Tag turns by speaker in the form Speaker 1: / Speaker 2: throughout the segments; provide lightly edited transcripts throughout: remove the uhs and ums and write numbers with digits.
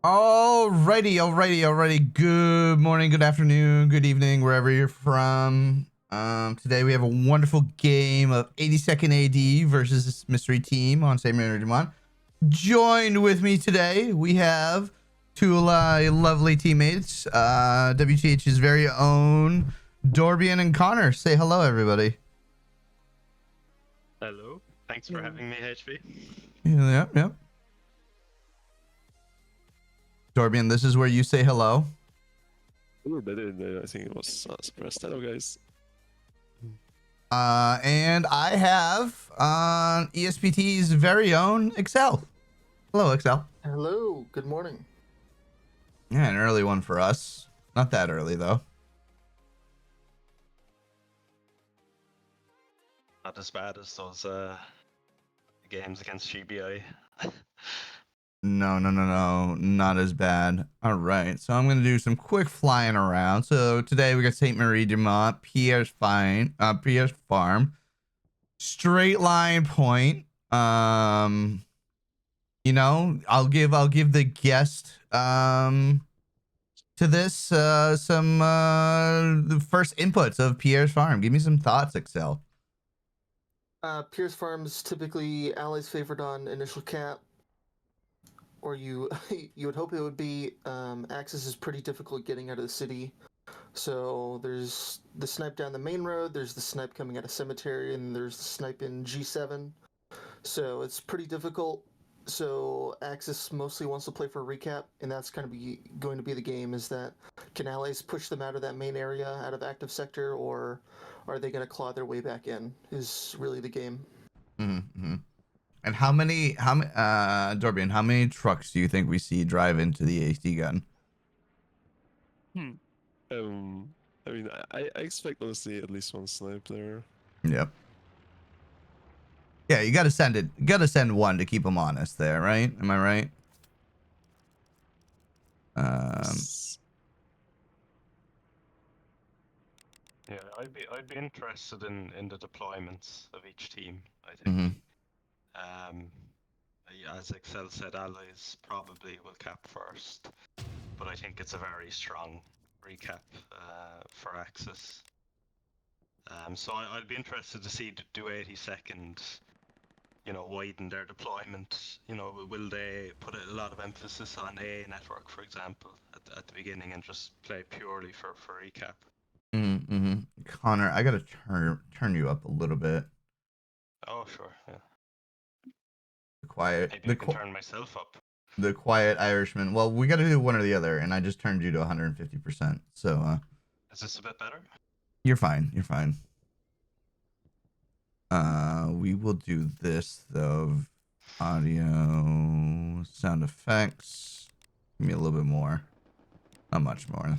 Speaker 1: Alrighty. Good morning, good afternoon, good evening, wherever you're from. Today we have a wonderful game of 82nd AD versus this mystery team on St. Mary Dumont. Joined with me today, we have two lovely teammates, WTH's very own Dorbian and Conor. Say hello, everybody.
Speaker 2: Hello. Thanks for having me, HV.
Speaker 1: Yep. Dorbian, this is where you say hello.
Speaker 3: Ooh, I think it was suppressed. Hello, guys.
Speaker 1: And I have ESPT's very own Excel. Hello, Excel.
Speaker 4: Hello, good morning.
Speaker 1: Yeah, an early one for us. Not that early, though.
Speaker 2: Not as bad as those games against GBI.
Speaker 1: No. Not as bad. All right. So I'm going to do some quick flying around. So today we got St. Marie Dumont, Pierre's Farm, straight line point. You know, I'll give the guest to this some the first inputs of Pierre's Farm. Give me some thoughts, Excel.
Speaker 4: Pierce Farm's typically allies favored on initial cap, or you would hope it would be. Access is pretty difficult getting out of the city, so there's the snipe down the main road, there's the snipe coming out of cemetery, and there's the snipe in G7. So it's pretty difficult. So Axis mostly wants to play for a recap, and that's kind of going to be the game. Is that can allies push them out of that main area, out of active sector, or are they going to claw their way back in? Is really the game.
Speaker 1: Mm-hmm. And Dorbian, how many trucks do you think we see drive into the AT gun?
Speaker 3: I mean, I expect honestly at least one snipe there.
Speaker 1: Yep. Yeah, you gotta send it. You gotta send one to keep them honest there, right? Am I right?
Speaker 2: Yeah, I'd be interested in the deployments of each team. I think. Yeah, as Excel said, allies probably will cap first, but I think it's a very strong recap for Axis. So I'd be interested to see do 82nd, widen their deployment. Will they put a lot of emphasis on A network, for example, at the beginning and just play purely for recap?
Speaker 1: Conor, I gotta turn you up a little bit.
Speaker 2: Oh, sure, yeah.
Speaker 1: Maybe
Speaker 2: I can turn myself up.
Speaker 1: The quiet Irishman. Well, we gotta do one or the other, and I just turned you to 150%. So,
Speaker 2: is this a bit better?
Speaker 1: You're fine. We will do this though. Audio, sound effects. Give me a little bit more. Not much more.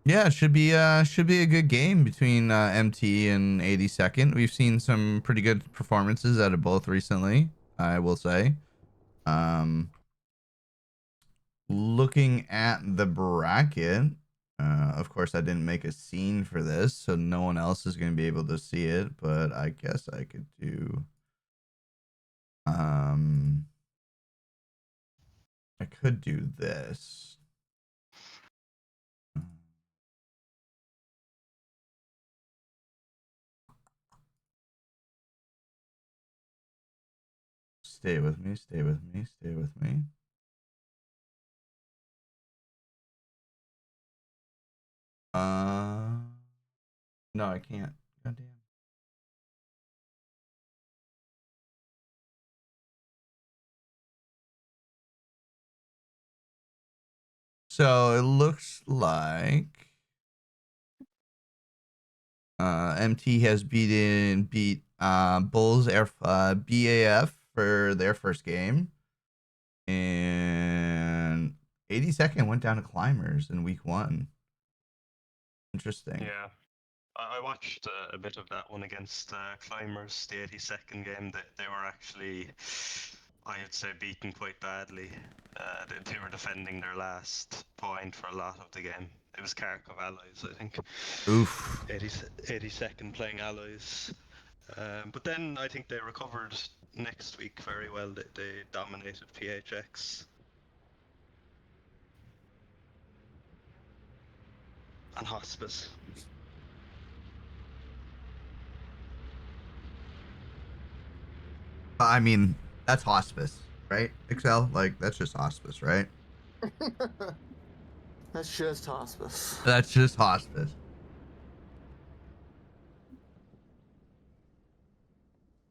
Speaker 1: Yeah, it should be a good game between MT and 82nd. We've seen some pretty good performances out of both recently, I will say. Looking at the bracket, of course I didn't make a scene for this, so no one else is going to be able to see it, but I guess I could do I could do this. Stay with me. No, I can't. Goddamn. So it looks like MT has beat Bulls BAF for their first game, and 82nd went down to Climbers in week 1. Interesting.
Speaker 2: Yeah, I watched a bit of that one against Climbers, the 82nd game. They were actually, I'd say, beaten quite badly. They were defending their last point for a lot of the game. It was Kharkov allies, I think.
Speaker 1: Oof.
Speaker 2: 82nd playing allies. But then I think they recovered next week very well. They dominated PHX. And Hospice.
Speaker 1: I mean, that's hospice, right? Excel, like that's just hospice, right?
Speaker 4: That's just hospice.
Speaker 1: That's just hospice.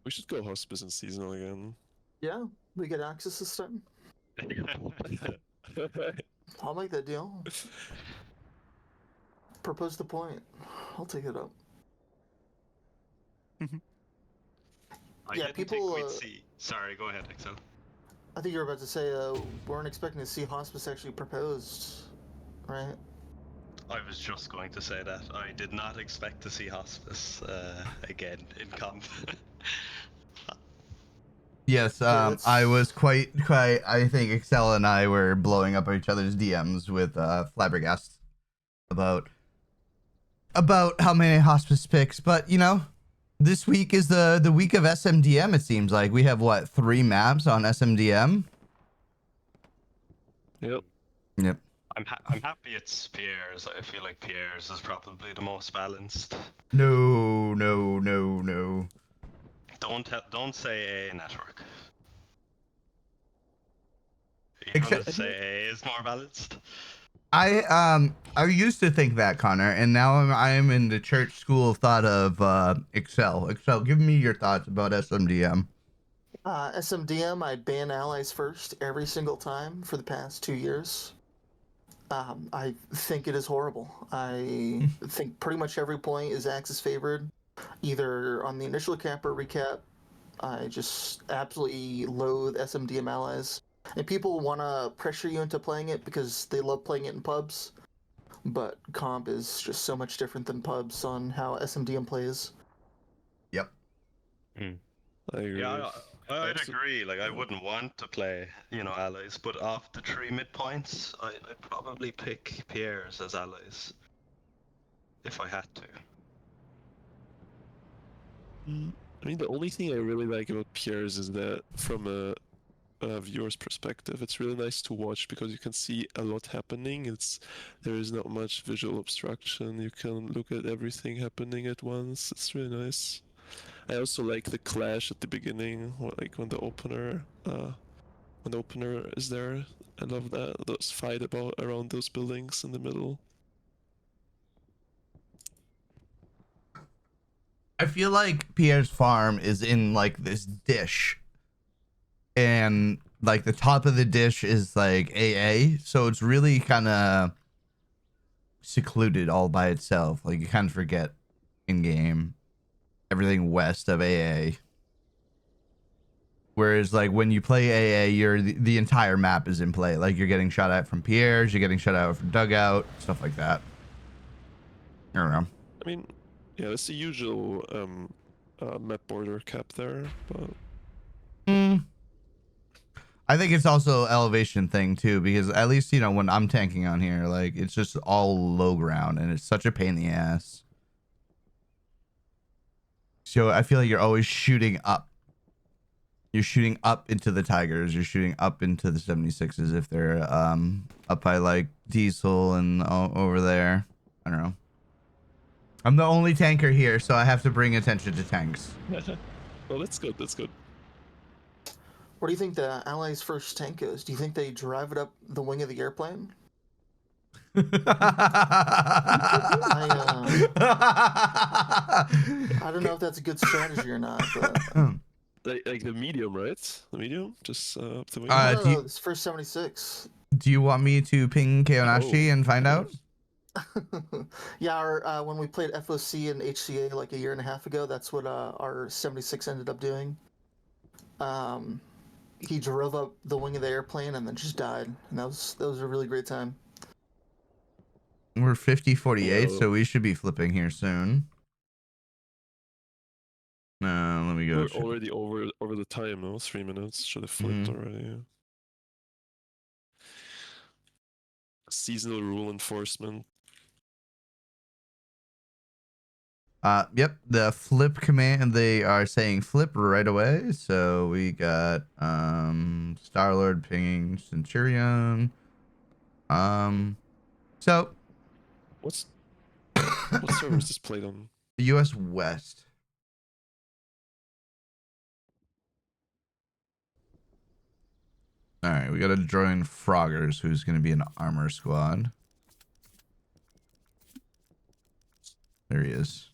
Speaker 3: We should go hospice and seasonal again.
Speaker 4: Yeah, we get access this time. I'll make that deal. Propose the point. I'll take it up.
Speaker 2: I
Speaker 4: Yeah,
Speaker 2: didn't
Speaker 4: people,
Speaker 2: think we'd see. Sorry, go ahead, Excel.
Speaker 4: I think you were about to say weren't expecting to see hospice actually proposed, right?
Speaker 2: I was just going to say that. I did not expect to see Hospice again in comp.
Speaker 1: Yes,
Speaker 4: Yeah,
Speaker 1: I was
Speaker 4: that's
Speaker 1: quite. I think Excel and I were blowing up each other's DMs with flabbergasted about how many hospice picks. But you know, this week is the week of SMDM. It seems like we have what 3 maps on SMDM.
Speaker 3: Yep.
Speaker 1: Yep.
Speaker 2: I'm happy it's Pierre's. I feel like Pierre's is probably the most balanced.
Speaker 1: No, no, no, no.
Speaker 2: Don't say A network. You
Speaker 1: Except-
Speaker 2: want to say A is more balanced?
Speaker 1: I used to think that, Connor, and now I'm in the church school of thought of Excel. Excel, give me your thoughts about SMDM.
Speaker 4: SMDM. I ban allies first every single time for the past 2 years. I think it is horrible. I think pretty much every point is Axis favored, either on the initial cap or recap. I just absolutely loathe SMDM allies. And people want to pressure you into playing it because they love playing it in pubs. But comp is just so much different than pubs on how SMDM plays.
Speaker 1: Yep.
Speaker 3: I agree.
Speaker 2: Yeah, I'd
Speaker 3: Abso-
Speaker 2: agree. Like, I
Speaker 3: yeah.
Speaker 2: wouldn't want to play, allies, but off the 3 midpoints, I'd probably pick Pierre's as allies. If I had to.
Speaker 3: I mean, the only thing I really like about Pierre's is that from a viewer's perspective, it's really nice to watch because you can see a lot happening. There is not much visual obstruction. You can look at everything happening at once. It's really nice. I also like the clash at the beginning, like when the opener is there. I love that those fight around those buildings in the middle.
Speaker 1: I feel like Pierre's farm is in like this dish, and like the top of the dish is like AA, so it's really kind of secluded all by itself. Like you kind of forget in game everything west of AA. Whereas like when you play AA, the entire map is in play. Like you're getting shot at from Pierre's, you're getting shot at from dugout, stuff like that. I don't know.
Speaker 3: I mean, yeah, that's the usual map border cap there, but
Speaker 1: I think it's also elevation thing too, because at least when I'm tanking on here, like it's just all low ground and it's such a pain in the ass. So I feel like you're always shooting up. You're shooting up into the Tigers. You're shooting up into the 76s if they're up by like Diesel and over there. I don't know. I'm the only tanker here, so I have to bring attention to tanks.
Speaker 3: well, that's good. That's good.
Speaker 4: What do you think the Allies' first tank is? Do you think they drive it up the wing of the airplane? I don't know if that's a good strategy or not, but
Speaker 3: Like the medium, right? The medium, just up the wing.
Speaker 4: no, it's first 76.
Speaker 1: Do you want me to ping Keonashi and find out?
Speaker 4: Yeah, when we played FOC and HCA like a year and a half ago, that's what our 76 ended up doing. He drove up the wing of the airplane and then just died, and that was a really great time.
Speaker 1: We're 50-48,
Speaker 3: Whoa.
Speaker 1: so we should be flipping here soon. Let me go.
Speaker 3: We're already over the time, no? 3 minutes. Should have flipped already. Seasonal rule enforcement.
Speaker 1: Yep, the flip command, they are saying flip right away. So we got Star-Lord pinging Centurion. So
Speaker 3: What server is this played on?
Speaker 1: US West. All right, we got to join Froggers, who's going to be an armor squad. There he is.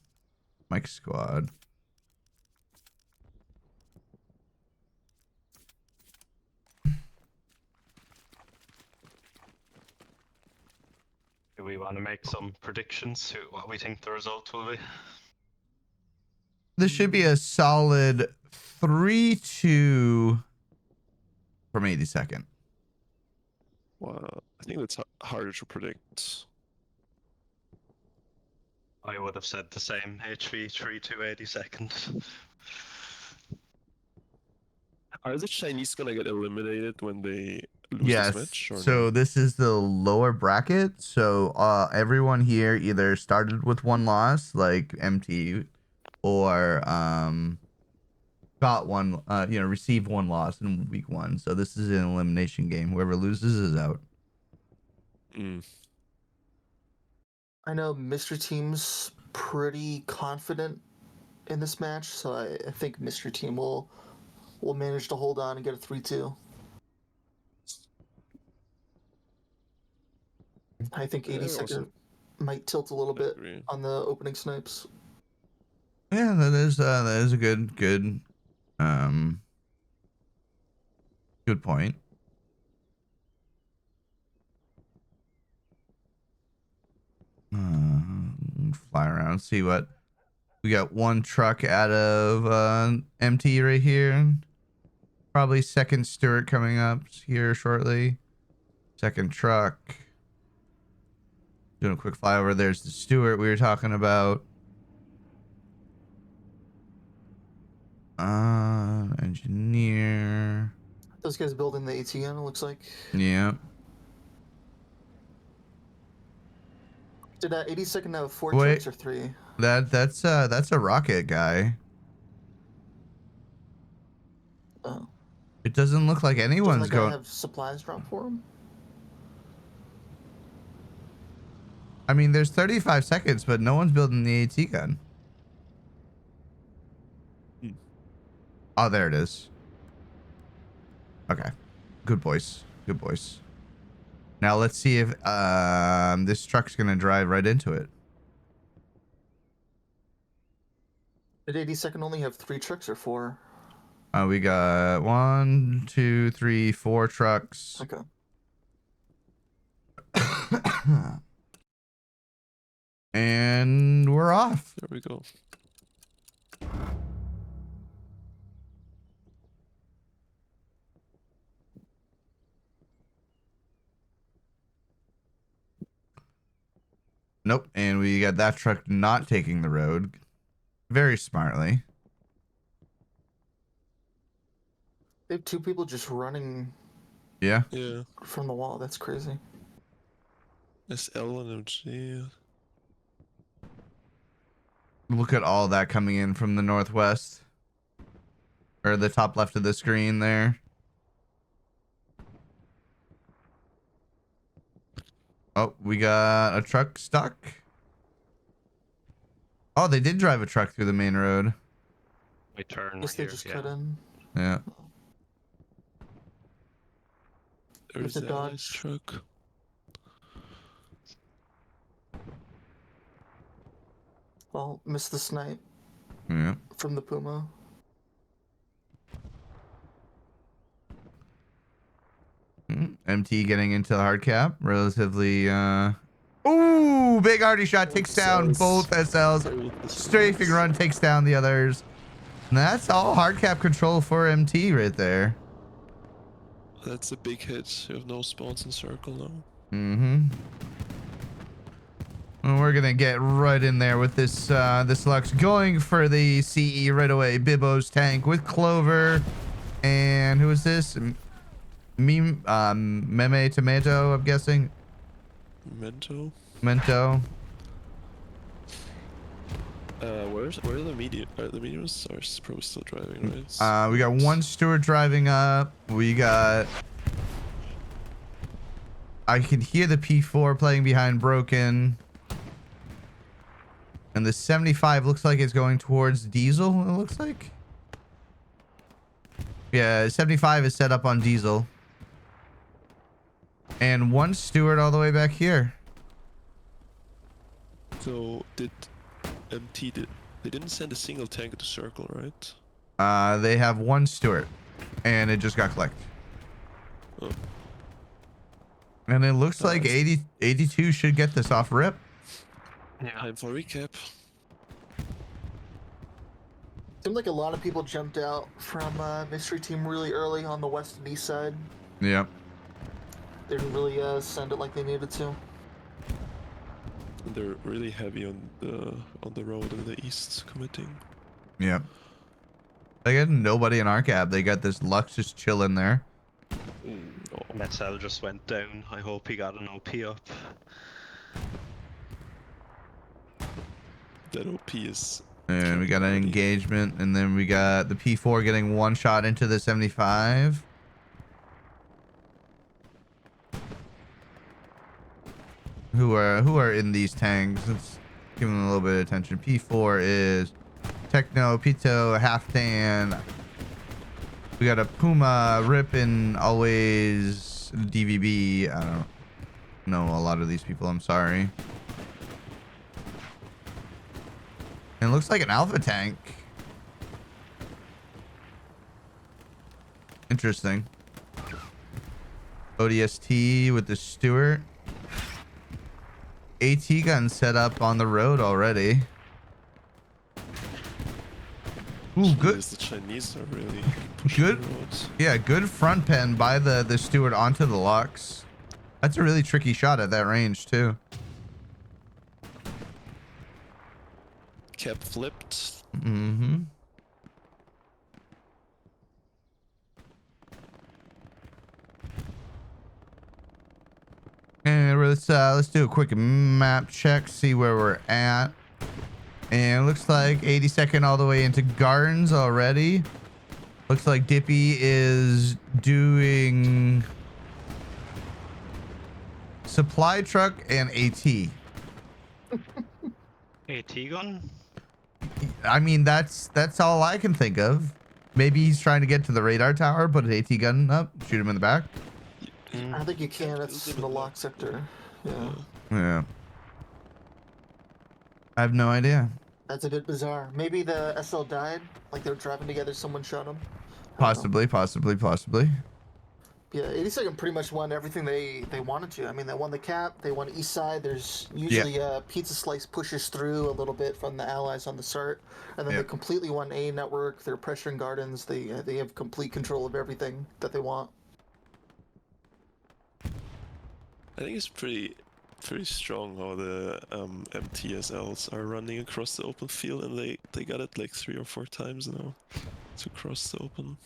Speaker 1: Mike squad.
Speaker 2: Do we want to make some predictions to what we think the result will be?
Speaker 1: This should be a solid 3-2 from 82nd.
Speaker 3: Wow, I think that's harder to predict.
Speaker 2: I would have said the same. HV 3 to 82nd.
Speaker 3: Are the Chinese gonna get eliminated when they lose
Speaker 1: Yes.
Speaker 3: this match? Or
Speaker 1: So
Speaker 3: no?
Speaker 1: this is the lower bracket. So everyone here either started with one loss, like MT, or got one, received one loss in week 1. So this is an elimination game. Whoever loses is out.
Speaker 4: I know Mystery Team's pretty confident in this match, so I think Mystery Team will manage to hold on and get a 3-2. I think
Speaker 3: Yeah,
Speaker 4: 82nd
Speaker 3: also-
Speaker 4: might tilt a little
Speaker 3: I
Speaker 4: bit
Speaker 3: agree.
Speaker 4: on the opening snipes.
Speaker 1: Yeah, that is a good good point. Fly around, see what we got. One truck out of MT right here. Probably second Stewart coming up here shortly. Second truck. Doing a quick flyover. There's the Stewart we were talking about. Engineer.
Speaker 4: Those guys building the ATN, it looks like.
Speaker 1: Yeah.
Speaker 4: Did 82nd have 4
Speaker 1: Wait.
Speaker 4: trucks or 3?
Speaker 1: That's a rocket guy.
Speaker 4: Oh.
Speaker 1: It doesn't look like
Speaker 4: Doesn't
Speaker 1: anyone's
Speaker 4: that guy
Speaker 1: going.
Speaker 4: have supplies drop for him?
Speaker 1: I mean, there's 35 seconds, but no one's building the AT gun. Oh, there it is. Okay. Good boys. Good boys. Now let's see if this truck's gonna drive right into it.
Speaker 4: Did 82nd only have 3 trucks or 4?
Speaker 1: We got 1, 2, 3, 4 trucks.
Speaker 4: Okay.
Speaker 1: And we're off.
Speaker 3: There we go.
Speaker 1: Nope. And we got that truck not taking the road. Very smartly.
Speaker 4: They have 2 people just running
Speaker 1: Yeah.
Speaker 3: Yeah.
Speaker 4: from the wall. That's crazy.
Speaker 3: SL and OG.
Speaker 1: Look at all that coming in from the northwest. Or the top left of the screen there. Oh, we got a truck stuck. Oh, they did drive a truck through the main road.
Speaker 2: My turn
Speaker 4: Guess they
Speaker 2: here,
Speaker 4: just
Speaker 2: yeah.
Speaker 4: cut in.
Speaker 1: Yeah.
Speaker 3: There's
Speaker 4: a
Speaker 3: the
Speaker 4: Dodge.
Speaker 3: Dodge truck.
Speaker 4: Well, missed the snipe
Speaker 1: Yeah.
Speaker 4: from the Puma.
Speaker 1: MT getting into the hard cap. Relatively, Ooh, big arty shot takes down both SLs. Strafing run takes down the others. And that's all hard cap control for MT right there.
Speaker 3: That's a big hit. You have no spawns in circle now.
Speaker 1: Mm-hmm. And we're gonna get right in there with this this Lux, going for the CE right away. Bibbo's tank with Clover, and who is this? Meme Tomato, I'm guessing.
Speaker 3: Mento.
Speaker 1: Mento.
Speaker 3: Where are the medium? The mediums are probably still driving, right?
Speaker 1: We got one steward driving up. We got. I can hear the P4 playing behind Broken. And the 75 looks like it's going towards Diesel, it looks like. Yeah, 75 is set up on Diesel. And one steward all the way back here.
Speaker 3: So did MT they didn't send a single tank to circle, right?
Speaker 1: They have one steward. And it just got collected.
Speaker 3: Oh.
Speaker 1: And it looks like 82 should get this off rip.
Speaker 2: Yeah.
Speaker 3: Time for recap.
Speaker 4: Seemed like a lot of people jumped out from Mystery Team really early on the west and east side.
Speaker 1: Yep.
Speaker 4: They didn't really send it like they needed to.
Speaker 3: And they're really heavy on the road in the east committing.
Speaker 1: Yep. They got nobody in our cab. They got this Lux just chilling there.
Speaker 3: Oh.
Speaker 2: Metal just went down. I hope he got an OP up.
Speaker 3: That OP is.
Speaker 1: And we got an engagement, and then we got the P4 getting one shot into the 75. Who are in these tanks? Let's give them a little bit of attention. P4 is Techno, Pito, Halfdan. We got a Puma, Rip, and always DVB. I don't know a lot of these people. I'm sorry. And it looks like an alpha tank. Interesting. ODST with the Stewart. AT gun set up on the road already. Ooh, good.
Speaker 3: The Chinese are really pushing
Speaker 1: Good.
Speaker 3: the roads.
Speaker 1: Yeah, good front pen by the Stewart onto the Lux. That's a really tricky shot at that range too.
Speaker 3: Cap flipped.
Speaker 1: Mm-hmm. And let's do a quick map check, see where we're at. And it looks like 82nd all the way into Gardens already. Looks like Dippy is doing supply truck and AT.
Speaker 2: AT gun?
Speaker 1: I mean, that's all I can think of. Maybe he's trying to get to the radar tower, put an AT gun up, shoot him in the back.
Speaker 4: I think you can. It's in the lock sector. Yeah.
Speaker 1: Yeah. I have no idea.
Speaker 4: That's a bit bizarre. Maybe the SL died. Like they were driving together, someone shot him.
Speaker 1: Possibly.
Speaker 4: Yeah, 82nd pretty much won everything they wanted to. I mean, they won the cap, they won east side. There's usually a pizza slice pushes through a little bit from the allies on the start, and then they completely won A network. They're pressuring Gardens. They have complete control of everything that they want.
Speaker 3: I think it's pretty strong how the MTSLs are running across the open field, and they got it like 3 or 4 times now to cross the open.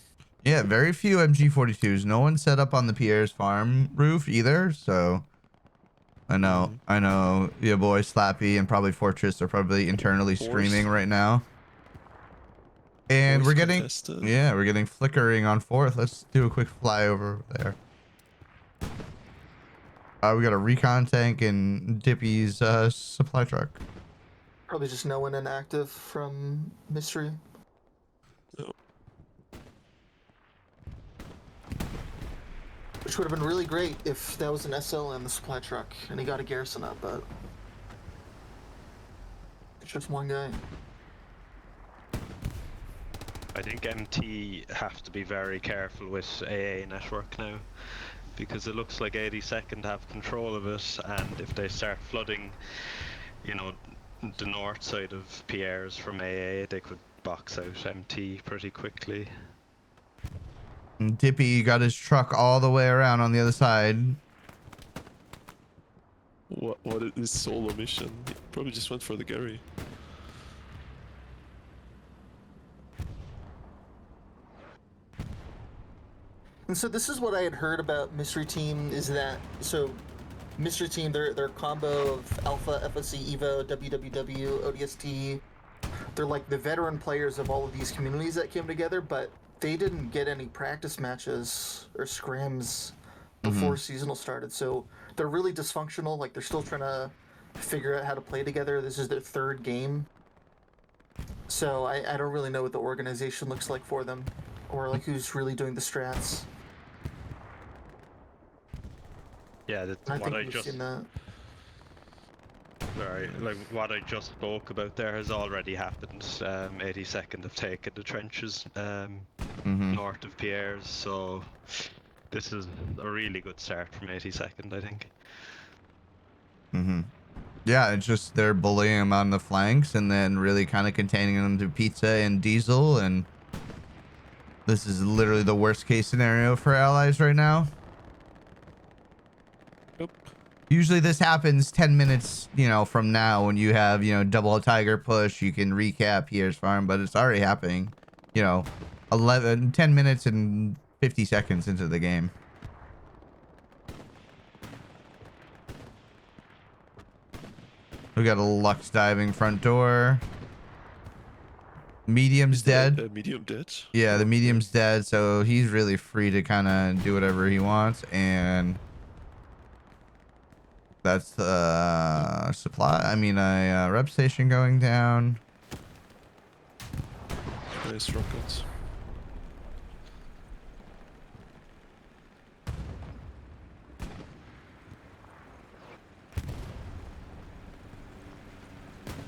Speaker 1: Yeah, very few MG42s. No one set up on the Pierre's farm roof either, so I know your boy Slappy and probably Fortress are probably internally screaming right now. And we're getting we're getting flickering on 4th. Let's do a quick flyover there. We got a recon tank and Dippy's supply truck.
Speaker 4: Probably just no one inactive from Mystery. Which would have been really great if that was an SL in the supply truck and he got a garrison up, but it's just one guy.
Speaker 2: I think MT have to be very careful with AA network now, because it looks like 82nd have control of it, and if they start flooding, you know, the north side of Pierre's from AA, they could box out MT pretty quickly.
Speaker 1: Dippy got his truck all the way around on the other side.
Speaker 3: What is this solo mission? He probably just went for the Gary.
Speaker 4: And so this is what I had heard about Mystery Team, is that, so Mystery Team, their combo of Alpha, FOC, Evo, WWW, ODST, they're like the veteran players of all of these communities that came together, but they didn't get any practice matches or scrims before seasonal started. So they're really dysfunctional. Like they're still trying to figure out how to play together. This is their third game. So I don't really know what the organization looks like for them, or like who's really doing the strats.
Speaker 2: Yeah, that's
Speaker 4: I
Speaker 2: what
Speaker 4: think
Speaker 2: I
Speaker 4: we've
Speaker 2: just.
Speaker 4: seen that.
Speaker 2: Sorry, like what I just spoke about there has already happened. 82nd have taken the trenches north of Pierre's, so this is a really good start from 82nd, I think.
Speaker 1: Yeah, it's just they're bullying him on the flanks and then really kind of containing him to Pizza and Diesel, and this is literally the worst case scenario for allies right now.
Speaker 3: Yep.
Speaker 1: Usually this happens 10 minutes, you know, from now when you have, you know, double tiger push, you can recap Pierre's farm, but it's already happening, you know, 10 minutes and 50 seconds into the game. We got a Lux diving front door. Medium's dead.
Speaker 3: Medium dead?
Speaker 1: Yeah, the
Speaker 3: Oh,
Speaker 1: medium's dead, so he's really free to kind of do whatever he wants, and that's the supply. I mean, a rep station going down.
Speaker 3: Nice rockets.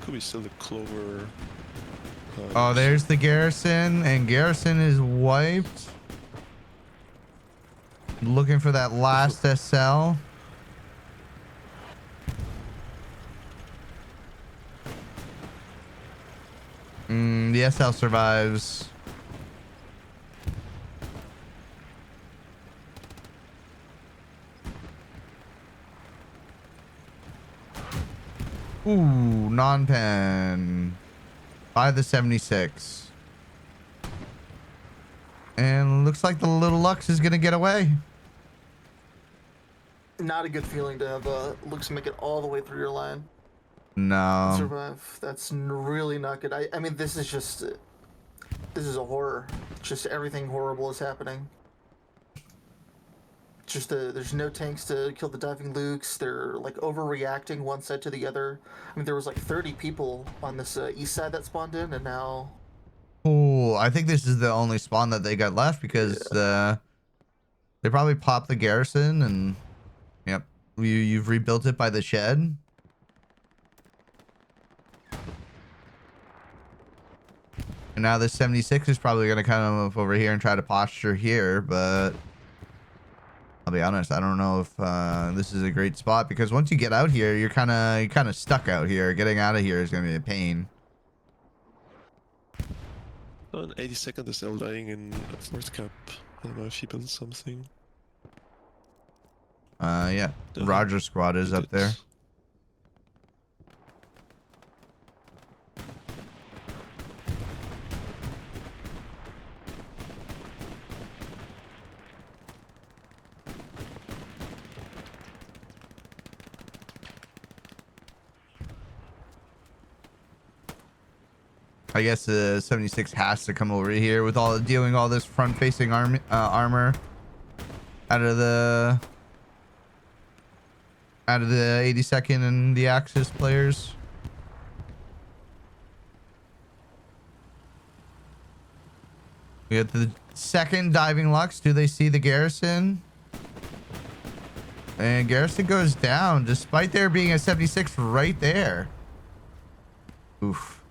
Speaker 3: Could be still the Clover.
Speaker 1: Oh, there's the Garrison, and Garrison is wiped. Looking for that last SL. The SL survives. Ooh, non-pen. By the 76. And looks like the little Lux is going to get away.
Speaker 4: Not a good feeling to have Lux make it all the way through your line and
Speaker 1: No.
Speaker 4: survive. That's really not good. I mean, this is a horror. Just everything horrible is happening. Just there's no tanks to kill the diving Lukes. They're like overreacting one side to the other. I mean, there was like 30 people on this east side that spawned in, and now.
Speaker 1: Oh, I think this is the only spawn that they got left because they probably popped the Garrison, and yep, you've rebuilt it by the shed. And now this 76 is probably going to come up over here and try to posture here, but I'll be honest, I don't know if this is a great spot, because once you get out here, you're kind of stuck out here. Getting out of here is going to be a pain.
Speaker 3: On 82nd is still dying in fourth cap. I don't know if he built something.
Speaker 1: Yeah, Roger squad is up there. I guess the 76 has to come over here with dealing all this front-facing armor out of the 82nd and the Axis players. We got the second diving Lux. Do they see the Garrison? And Garrison goes down despite there being a 76 right there. Oof.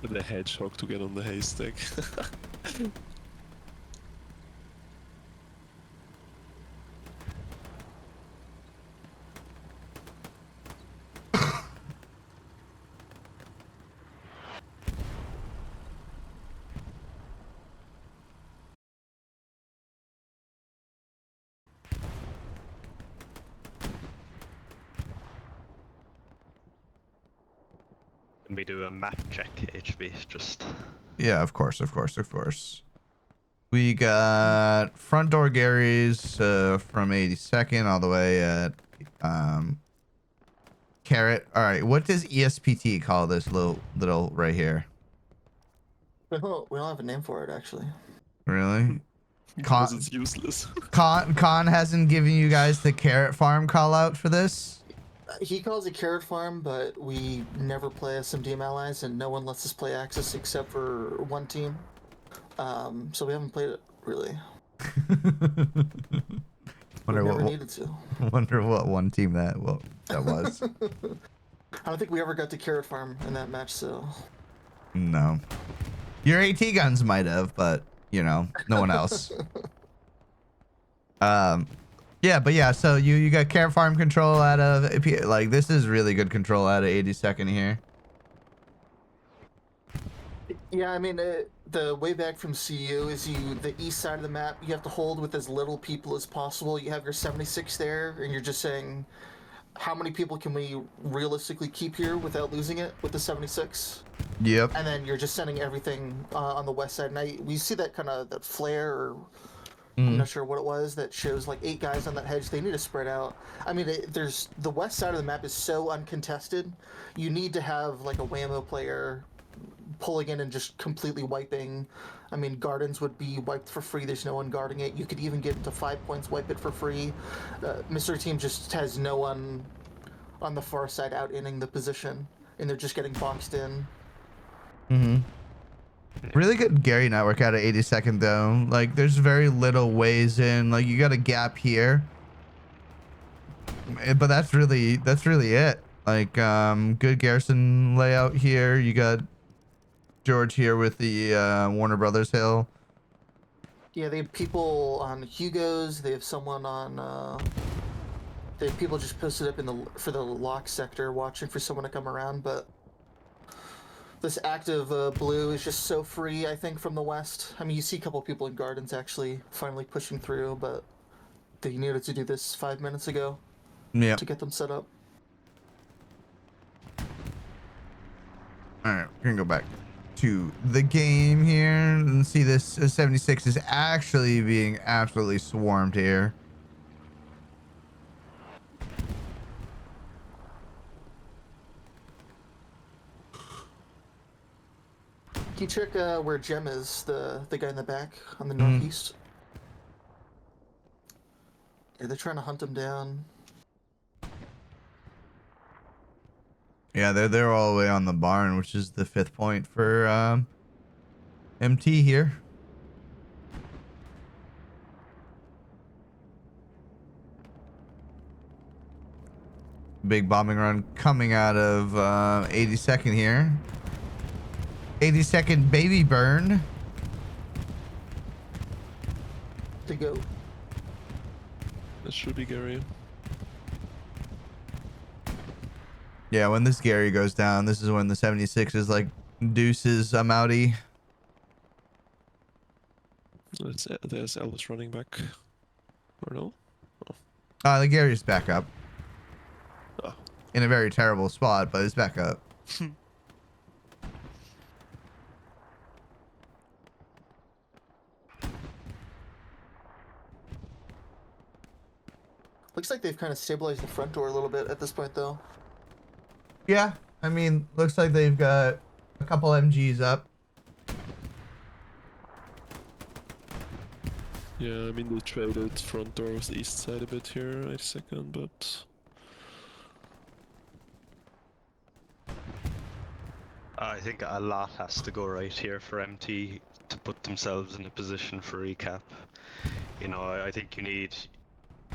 Speaker 3: The hedgehog to get on the haystack.
Speaker 2: Can we do a map check, HB? Just.
Speaker 1: Yeah, of course. We got front door Gary's from 82nd all the way at carrot. All right, what does ESPT call this little right here?
Speaker 4: We don't have a name for it, actually.
Speaker 1: Really?
Speaker 3: Because it's useless.
Speaker 1: Con hasn't given you guys the carrot farm call out for this?
Speaker 4: He calls it carrot farm, but we never play SMDM allies, and no one lets us play Axis except for one team. So we haven't played it, really. We never needed to.
Speaker 1: Wonder what one team that was.
Speaker 4: I don't think we ever got to carrot farm in that match, so...
Speaker 1: No. Your AT guns might have, but, you know, no one else. Yeah, but yeah, so you got carrot farm control out of, like, this is really good control out of 82nd here.
Speaker 4: Yeah, I mean, the way back from CU is the east side of the map, you have to hold with as little people as possible. You have your 76 there, and you're just saying, how many people can we realistically keep here without losing it with the 76?
Speaker 1: Yep.
Speaker 4: And then you're just sending everything on the west side. Now, we see that kind of that flare, or I'm not sure what it was, that shows like 8 guys on that hedge. They need to spread out. I mean, there's the west side of the map is so uncontested. You need to have like a whammo player pulling in and just completely wiping. I mean, gardens would be wiped for free. There's no one guarding it. You could even get into 5 points, wipe it for free. Mystery Team just has no one on the far side out inning the position, and they're just getting boxed in.
Speaker 1: Really good Gary network out of 82nd though. Like, there's very little ways in. Like, you got a gap here, but that's really it. Like, good garrison layout here. You got George here with the Warner Brothers Hill.
Speaker 4: Yeah, they have people on Hugo's. They have someone on. They have people just posted up for the lock sector, watching for someone to come around. But this active blue is just so free, I think, from the west. I mean, you see a couple people in gardens actually finally pushing through, but they needed to do this 5 minutes ago.
Speaker 1: Yeah.
Speaker 4: To get them set up.
Speaker 1: All right, we're gonna go back to the game here and see this 76 is actually being absolutely swarmed here.
Speaker 4: Can you check where Jem is, the guy in the back on the northeast? Yeah, they're trying to hunt him down.
Speaker 1: Yeah, they're all the way on the barn, which is the 5th point for MT here. Big bombing run coming out of 82nd here. 82nd baby burn.
Speaker 4: To go.
Speaker 3: That should be Gary.
Speaker 1: Yeah, when this Gary goes down, this is when the 76 is like, deuces, I'm outie.
Speaker 3: There's Ellis running back. Or no?
Speaker 1: The Gary's back up.
Speaker 3: Oh.
Speaker 1: In a very terrible spot, but it's back up.
Speaker 4: Looks like they've kind of stabilized the front door a little bit at this point, though.
Speaker 1: Yeah, I mean, looks like they've got a couple MGs up.
Speaker 3: Yeah, I mean, they traded front doors east side a bit here, 82nd, but...
Speaker 2: I think a lot has to go right here for MT to put themselves in a position for recap. You know, I think you need,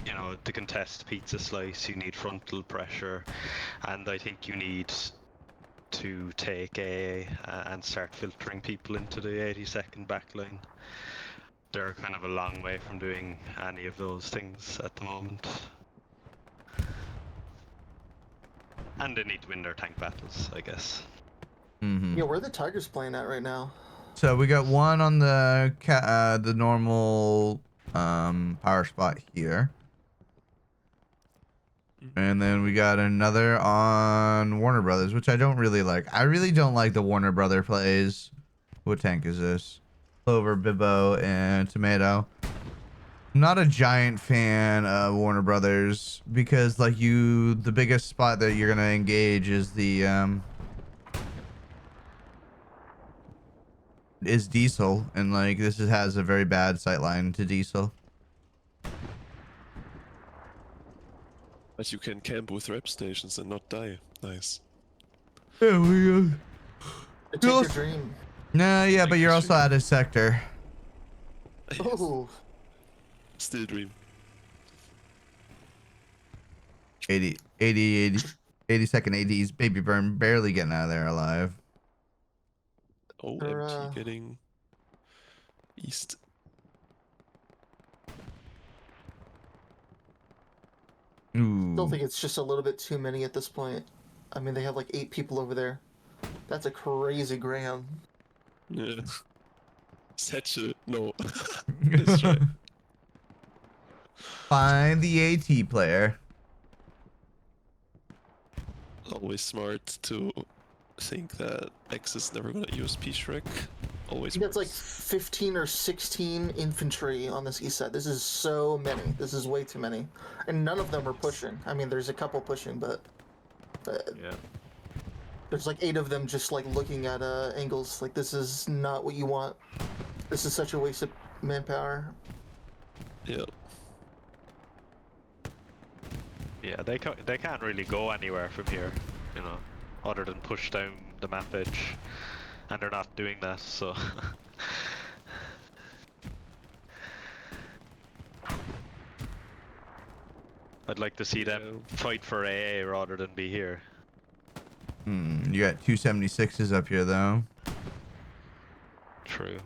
Speaker 2: you know, to contest pizza slice, you need frontal pressure, and I think you need to take A and start filtering people into the 82nd backline. They're kind of a long way from doing any of those things at the moment. And they need to win their tank battles, I guess.
Speaker 4: Yeah, where are the Tigers playing at right now?
Speaker 1: So we got one on the normal power spot here. And then we got another on Warner Brothers, which I don't really like. I really don't like the Warner Brother plays. What tank is this? Clover, Bibbo, and Tomato. Not a giant fan of Warner Brothers because like the biggest spot that you're gonna engage is the is Diesel, and like has a very bad sightline to Diesel.
Speaker 3: But you can camp with rep stations and not die. Nice.
Speaker 1: Yeah, we
Speaker 4: Take your dream.
Speaker 1: nah, yeah, but
Speaker 3: Like
Speaker 1: you're
Speaker 3: this
Speaker 1: also
Speaker 3: year.
Speaker 1: out of sector.
Speaker 4: Oh,
Speaker 3: Still dream.
Speaker 1: 80 second ADs. Baby Burn barely getting out of there alive.
Speaker 3: Oh,
Speaker 4: They're,
Speaker 3: MT getting east.
Speaker 4: still
Speaker 1: Ooh.
Speaker 4: think it's just a little bit too many at this point. I mean, they have like 8 people over there. That's a crazy Graham.
Speaker 3: Yeah. Such a no. That's right.
Speaker 1: Find the AT player.
Speaker 3: Always smart to think that X is never gonna use P-Shrek. Always
Speaker 4: That's like
Speaker 3: works.
Speaker 4: 15 or 16 infantry on this east side. This is so many. This is way too many. And none of them are pushing. I mean, there's a couple pushing, but
Speaker 5: Yeah.
Speaker 4: there's like 8 of them just like looking at angles. Like, this is not what you want. This is such a waste of manpower.
Speaker 3: Yeah.
Speaker 5: Yeah, they can't really go anywhere from here, you know, other than push down the map edge, and they're not doing that. So I'd like to see them fight for AA rather than be here.
Speaker 1: You got 276s up here though.
Speaker 5: True.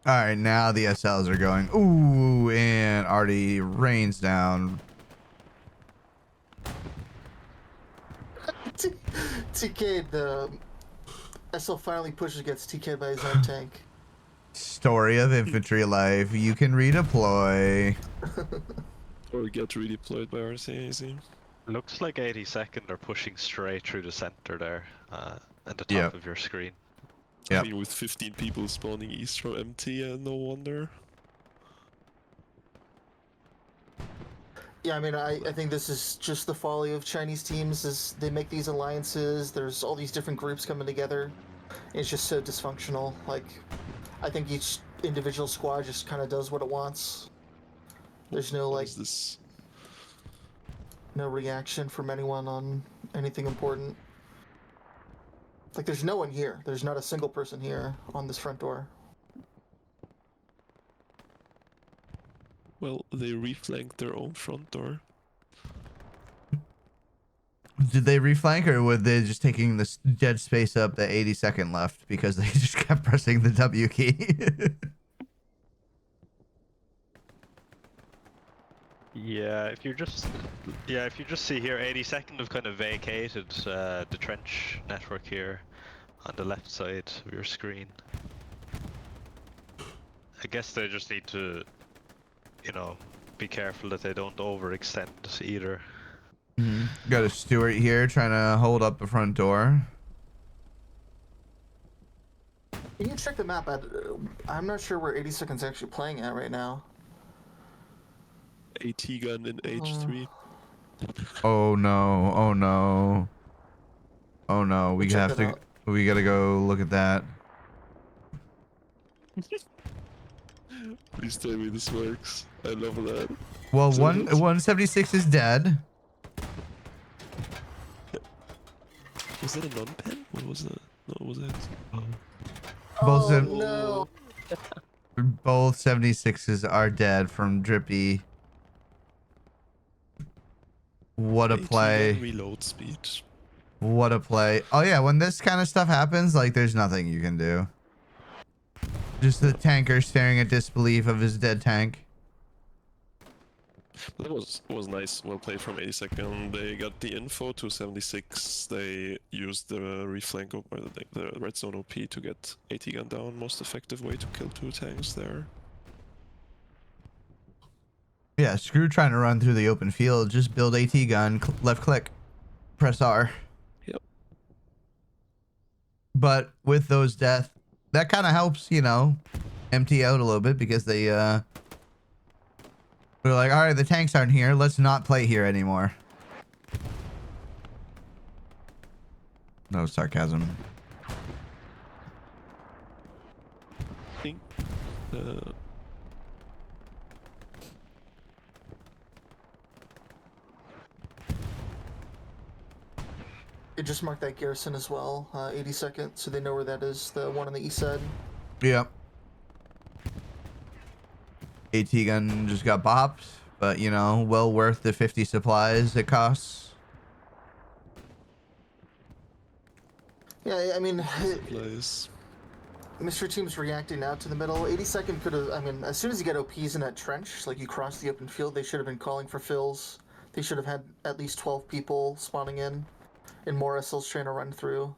Speaker 1: All right, now the SLs are going. Ooh, and already rains down.
Speaker 4: TK, the SL finally pushes against TK by his own tank.
Speaker 1: Story of infantry life. You can redeploy.
Speaker 3: Or get redeployed by RCAZ.
Speaker 5: Looks like 82nd are pushing straight through the center there, at the top
Speaker 1: Yep.
Speaker 5: of your screen.
Speaker 1: Yep.
Speaker 3: I mean, with 15 people spawning east from MT, no wonder.
Speaker 4: Yeah, I mean, I think this is just the folly of Chinese teams. Is they make these alliances. There's all these different groups coming together. It's just so dysfunctional. Like, I think each individual squad just kind of does what it wants. There's no
Speaker 3: What
Speaker 4: like
Speaker 3: is this?
Speaker 4: no reaction from anyone on anything important. Like, there's no one here. There's not a single person here on this front door.
Speaker 3: Well, they reflanked their own front door.
Speaker 1: Did they reflank or were they just taking this dead space up the 82nd left because they just kept pressing the W key?
Speaker 5: Yeah, if you just see here, 82nd have kind of vacated the trench network here on the left side of your screen. I guess they just need to, you know, be careful that they don't overextend either.
Speaker 1: Got a Stewart here trying to hold up the front door.
Speaker 4: You can check the map. I'm not sure where 82nd's actually playing at right now.
Speaker 3: AT gun in H3.
Speaker 1: Oh no! Oh no! Oh no! We
Speaker 4: We'll check
Speaker 1: have
Speaker 4: that
Speaker 1: to.
Speaker 4: out.
Speaker 1: We gotta go look at that.
Speaker 3: Please tell me this works. I love that.
Speaker 1: Well,
Speaker 3: So
Speaker 1: 176 is dead.
Speaker 3: Was that a non-pen? What was that? No, what was that?
Speaker 1: Both
Speaker 4: Oh,
Speaker 1: sev-
Speaker 4: no.
Speaker 1: Both 76s are dead from Drippy. What a
Speaker 3: AT gun
Speaker 1: play!
Speaker 3: reload speed.
Speaker 1: What a play! Oh yeah, when this kind of stuff happens, like there's nothing you can do. Just the tanker staring at disbelief of his dead tank.
Speaker 3: That was nice. Well played from 82nd. They got the info to 76. They used the reflank or the red zone OP to get AT gun down. Most effective way to kill 2 tanks there.
Speaker 1: Yeah, screw trying to run through the open field. Just build AT gun, left click, press R.
Speaker 3: Yep.
Speaker 1: But with those deaths, that kind of helps, you know, empty out a little bit because they they're like, all right, the tanks aren't here. Let's not play here anymore. No sarcasm.
Speaker 3: I think.
Speaker 4: It just marked that garrison as well, 82nd, so they know where that is, the one on the east side.
Speaker 1: Yep. AT gun just got bopped, but you know, well worth the 50 supplies it costs.
Speaker 4: Yeah, I mean,
Speaker 3: Supplies.
Speaker 4: Mystery Team's reacting now to the middle. 82nd could have, I mean, as soon as you get OPs in that trench, like you cross the open field, they should have been calling for fills. They should have had at least 12 people spawning in, and more SLs trying to run through.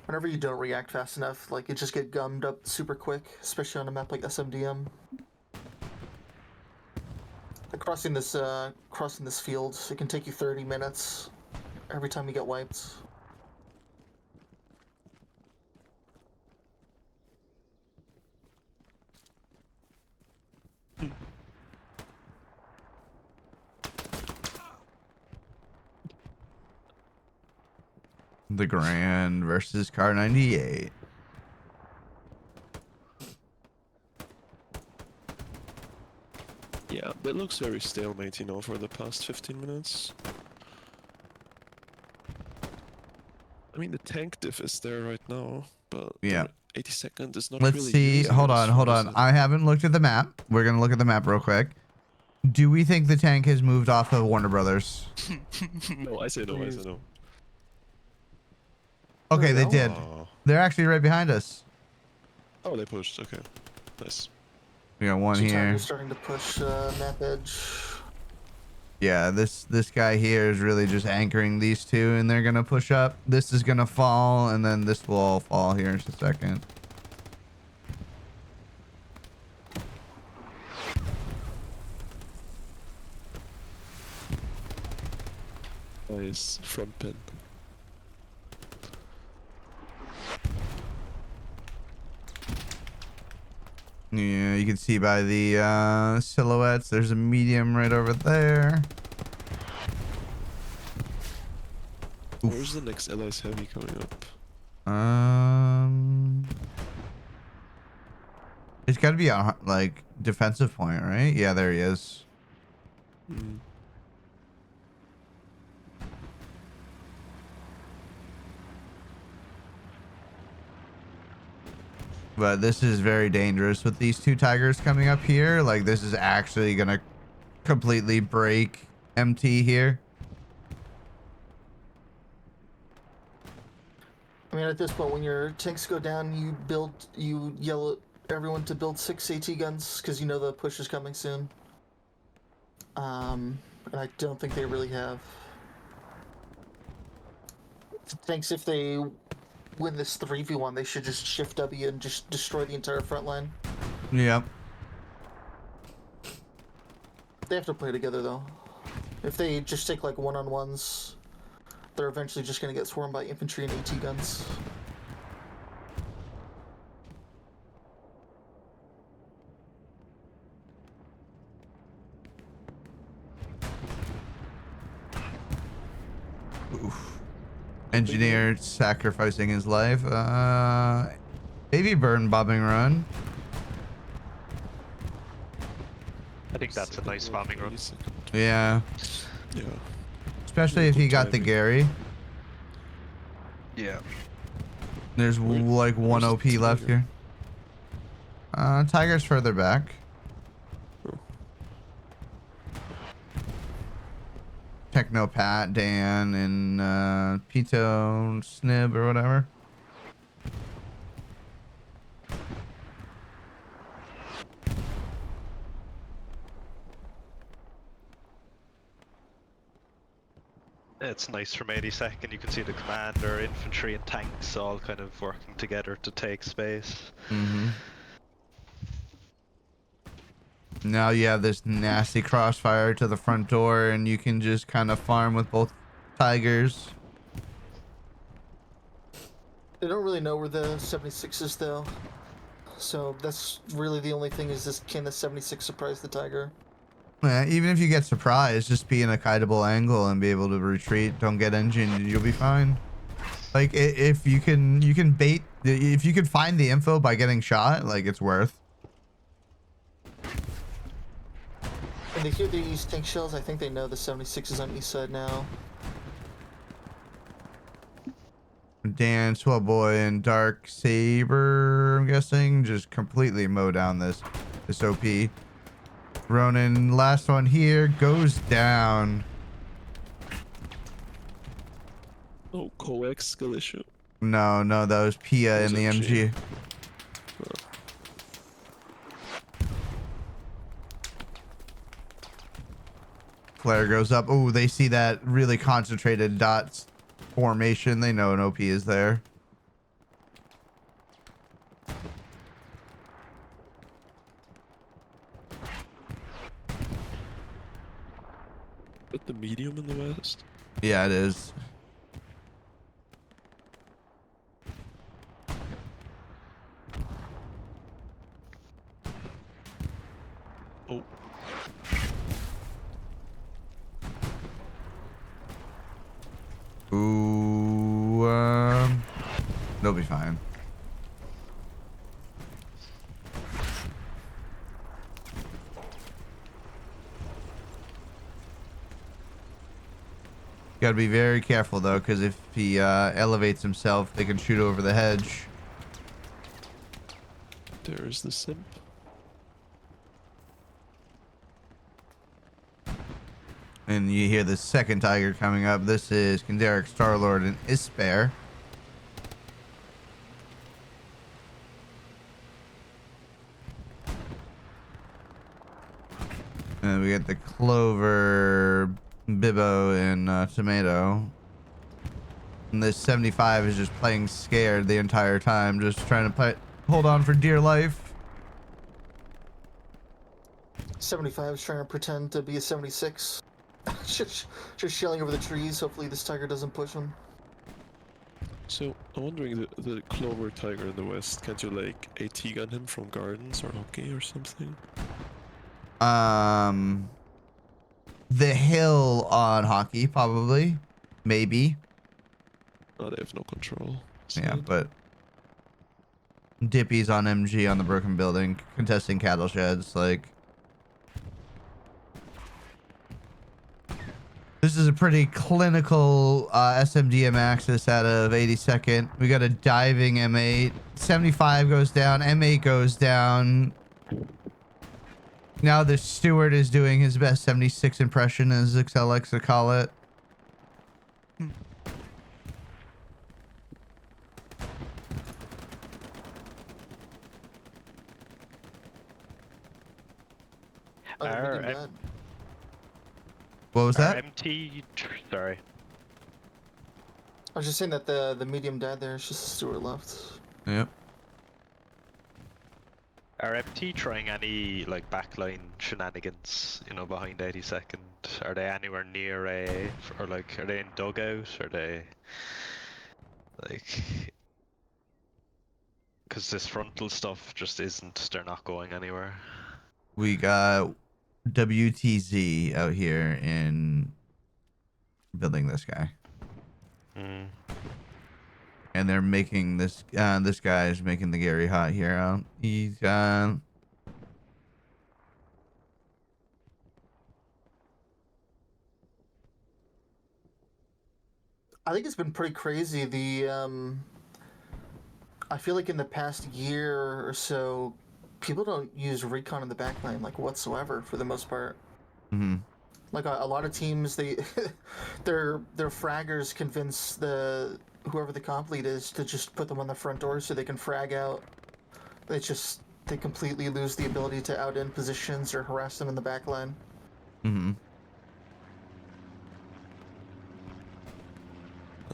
Speaker 4: Whenever you don't react fast enough, like you just get gummed up super quick, especially on a map like SMDM. Like crossing this field, it can take you 30 minutes every time you get wiped.
Speaker 1: The Grand versus Car 98.
Speaker 3: Yeah, it looks very stalemate, you know, for the past 15 minutes. I mean, the tank diff is there right now, but
Speaker 1: Yeah.
Speaker 3: 82nd is not
Speaker 1: Let's
Speaker 3: really
Speaker 1: see.
Speaker 3: using
Speaker 1: Hold
Speaker 3: it as
Speaker 1: on, hold
Speaker 3: far
Speaker 1: on.
Speaker 3: as
Speaker 1: I haven't looked at the map. We're gonna look at the map real quick. Do we think the tank has moved off of Warner Brothers?
Speaker 3: No, I say no, I say no.
Speaker 1: Okay, they did.
Speaker 3: Oh.
Speaker 1: They're actually right behind us.
Speaker 3: Oh, they pushed, okay. Nice.
Speaker 1: We got one
Speaker 4: Two
Speaker 1: here.
Speaker 4: tigers starting to push map edge.
Speaker 1: Yeah, this guy here is really just anchoring these two, and they're gonna push up. This is gonna fall, and then this will all fall here in just a second.
Speaker 3: Nice. Front pin.
Speaker 1: Yeah, you can see by the silhouettes, there's a medium right over there. Oof.
Speaker 3: Where's the next Allies heavy coming up?
Speaker 1: It's got to be a like defensive point, right? Yeah, there he is.
Speaker 3: Hmm.
Speaker 1: But this is very dangerous with these two tigers coming up here. Like, this is actually gonna completely break MT here.
Speaker 4: I mean, at this point, when your tanks go down, you yell at everyone to build 6 AT guns, because you know the push is coming soon. And I don't think they really have. The tanks, if they win this 3v1, they should just shift W and just destroy the entire front line.
Speaker 1: Yep.
Speaker 4: They have to play together, though. If they just take, like, one-on-ones, they're eventually just going to get swarmed by infantry and AT guns.
Speaker 1: Oof. Engineer sacrificing his life. Baby burn bobbing run.
Speaker 5: I think that's a nice bombing run.
Speaker 1: Yeah.
Speaker 3: Yeah.
Speaker 1: Especially if he got the Gary.
Speaker 5: Yeah.
Speaker 1: There's like one
Speaker 3: where's
Speaker 1: OP
Speaker 3: the
Speaker 1: left
Speaker 3: tiger?
Speaker 1: here. Tiger's further back.
Speaker 3: Oh.
Speaker 1: Techno Pat, Dan, and Pito, Snib, or whatever.
Speaker 5: It's nice from 82nd. You can see the commander, infantry, and tanks all kind of working together to take space.
Speaker 1: Mm-hmm. Now you have this nasty crossfire to the front door, and you can just kind of farm with both tigers.
Speaker 4: They don't really know where the 76 is, though. So that's really the only thing is this, can the 76 surprise the Tiger?
Speaker 1: Yeah, even if you get surprised, just be in a kiteable angle and be able to retreat. Don't get engined, you'll be fine. Like if you can bait, if you can find the info by getting shot, like it's worth.
Speaker 4: When they hear they use tank shells, I think they know the 76 is on east side now.
Speaker 1: Dan, Swell Boy, and Dark Saber, I'm guessing, just completely mow down this OP. Ronin, last one here, goes down.
Speaker 3: Oh, coax Galicia.
Speaker 1: No, that was Pia
Speaker 3: That
Speaker 1: in
Speaker 3: was
Speaker 1: the
Speaker 3: MG.
Speaker 1: MG. Flare goes up. Oh, they see that really concentrated dots formation. They know an OP is there.
Speaker 3: But the medium in the west.
Speaker 1: Yeah, it is.
Speaker 3: Oh,
Speaker 1: Ooh, they'll be fine. Gotta be very careful though, because if he elevates himself, they can shoot over the hedge.
Speaker 3: there's the simp.
Speaker 1: And you hear the second Tiger coming up. This is Kendaric, Starlord, and Ispair. And we get the Clover, Bibbo, and Tomato. And this 75 is just playing scared the entire time, just trying to hold on for dear life.
Speaker 4: 75 is trying to pretend to be a 76. just shelling over the trees. Hopefully this Tiger doesn't push him.
Speaker 3: So I'm wondering the Clover Tiger in the west. Can't you like AT gun him from gardens or hockey or something?
Speaker 1: The hill on hockey, probably, maybe.
Speaker 3: Oh, they have no control.
Speaker 1: Yeah,
Speaker 3: Sad.
Speaker 1: but Dippy's on MG on the broken building, contesting cattle sheds. Like, this is a pretty clinical SMDM axis out of 82nd. We got a diving M8. 75 goes down. M8 goes down. Now the Steward is doing his best 76 impression, as XL likes to call it.
Speaker 4: Oh, the
Speaker 5: Our
Speaker 4: medium dead.
Speaker 1: What was that?
Speaker 5: MT, sorry.
Speaker 4: I was just saying that the medium dead there. It's just Stewart left.
Speaker 1: Yep.
Speaker 5: Are MT trying any like backline shenanigans, you know, behind 82nd? Are they anywhere near A, or like are they in dugout? Are they like? Because this frontal stuff just isn't. They're not going anywhere.
Speaker 1: We got WTZ out here in building this guy.
Speaker 5: Mm.
Speaker 1: And they're making this this guy is making the Gary hot here. He's
Speaker 4: I think it's been pretty crazy. I feel like in the past year or so, people don't use recon in the backline like whatsoever for the most part.
Speaker 1: mm-hmm.
Speaker 4: Like a lot of teams, they their fraggers convince whoever the comp lead is to just put them on the front door so they can frag out. They completely lose the ability to out in positions or harass them in the backline.
Speaker 1: Mm-hmm.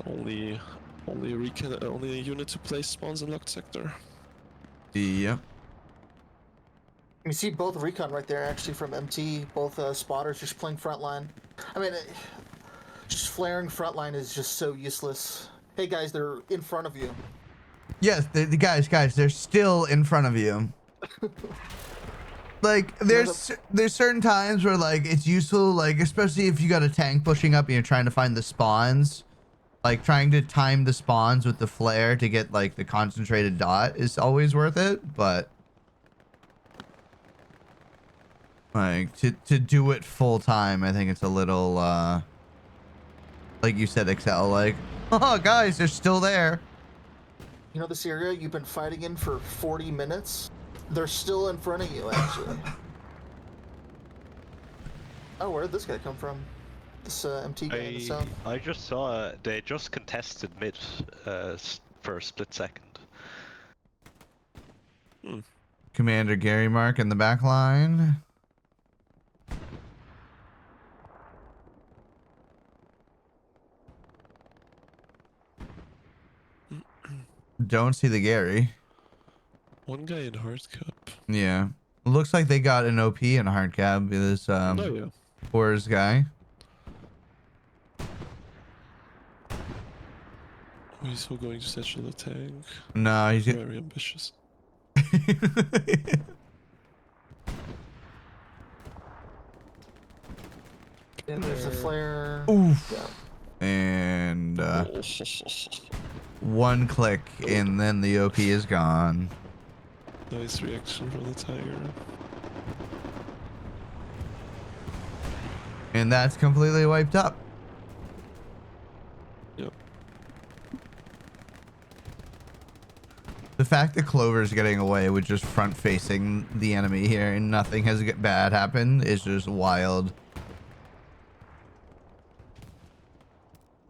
Speaker 3: Only a unit to place spawns in locked sector.
Speaker 1: Yep.
Speaker 4: You see both recon right there actually from MT, both spotters just playing frontline. I mean, just flaring frontline is just so useless. Hey guys, they're in front of you.
Speaker 1: Yes, the guys, they're still in front of you. Like there's certain times where like it's useful, like especially if you got a tank pushing up and you're trying to find the spawns, like trying to time the spawns with the flare to get like the concentrated dot is always worth it, but like to do it full time, I think it's a little like you said, Excel, like, oh guys, they're still there.
Speaker 4: You know this area you've been fighting in for 40 minutes? They're still in front of you, actually. Oh, where did this guy come from? This MT guy in the south?
Speaker 5: I just saw they just contested mid for a split second.
Speaker 1: Commander Gary Mark in the back line. Don't see the Gary.
Speaker 3: One guy in hard cup.
Speaker 1: Yeah. Looks like they got an OP in hard cab. This
Speaker 3: Oh yeah.
Speaker 1: Horrors guy.
Speaker 3: He's still going to satchel the tank.
Speaker 1: No, he's
Speaker 3: Very ambitious.
Speaker 4: And there's a flare.
Speaker 1: Oof.
Speaker 4: Yeah.
Speaker 1: And one click and then the OP is gone.
Speaker 3: Nice reaction from the tiger.
Speaker 1: And that's completely wiped up.
Speaker 3: Yep.
Speaker 1: The fact that Clover's getting away with just front facing the enemy here and nothing has bad happened is just wild.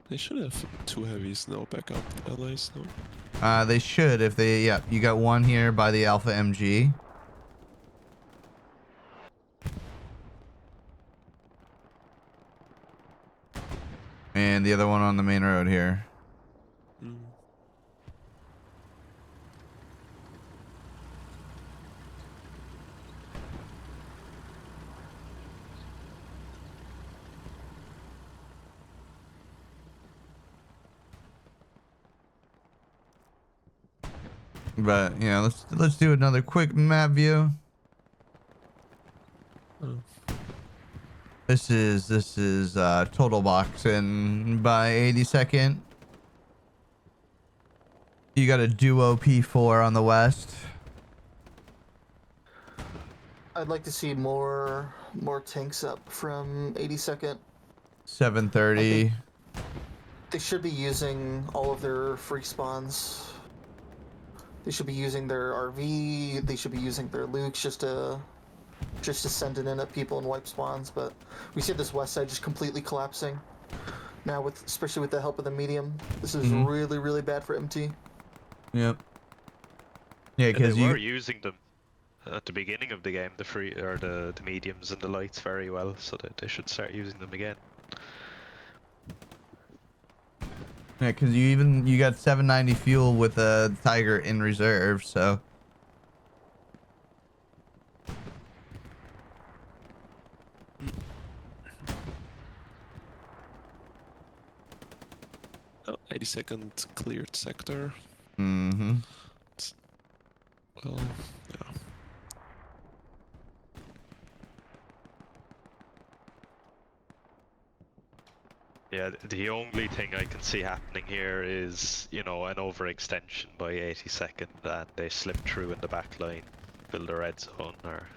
Speaker 3: They should have 2 heavies now back up allies now.
Speaker 1: They should if they, yeah, you got one here by the Alpha MG. And the other one on the main road here.
Speaker 3: Mm.
Speaker 1: But yeah, let's do another quick map view.
Speaker 3: Oh.
Speaker 1: This is total boxing by 82nd. You got a duo P4 on the west.
Speaker 4: I'd like to see more tanks up from 82nd.
Speaker 1: 730.
Speaker 4: They should be using all of their free spawns. They should be using their RV. They should be using their Lukes just to send it in at people and wipe spawns. But we see this west side just completely collapsing now, especially with the help of the medium. This is really, really bad for MT.
Speaker 1: Yep. Yeah, because
Speaker 5: they were using them at the beginning of the game, the free or the mediums and the lights very well, so that they should start using them again.
Speaker 1: Yeah, because you got 790 fuel with a Tiger in reserve, so.
Speaker 3: Oh, 82nd cleared sector.
Speaker 1: Mm-hmm.
Speaker 3: Well, yeah.
Speaker 5: Yeah, the only thing I can see happening here is, you know, an overextension by 82nd and they slip through in the back line, build a red zone, or...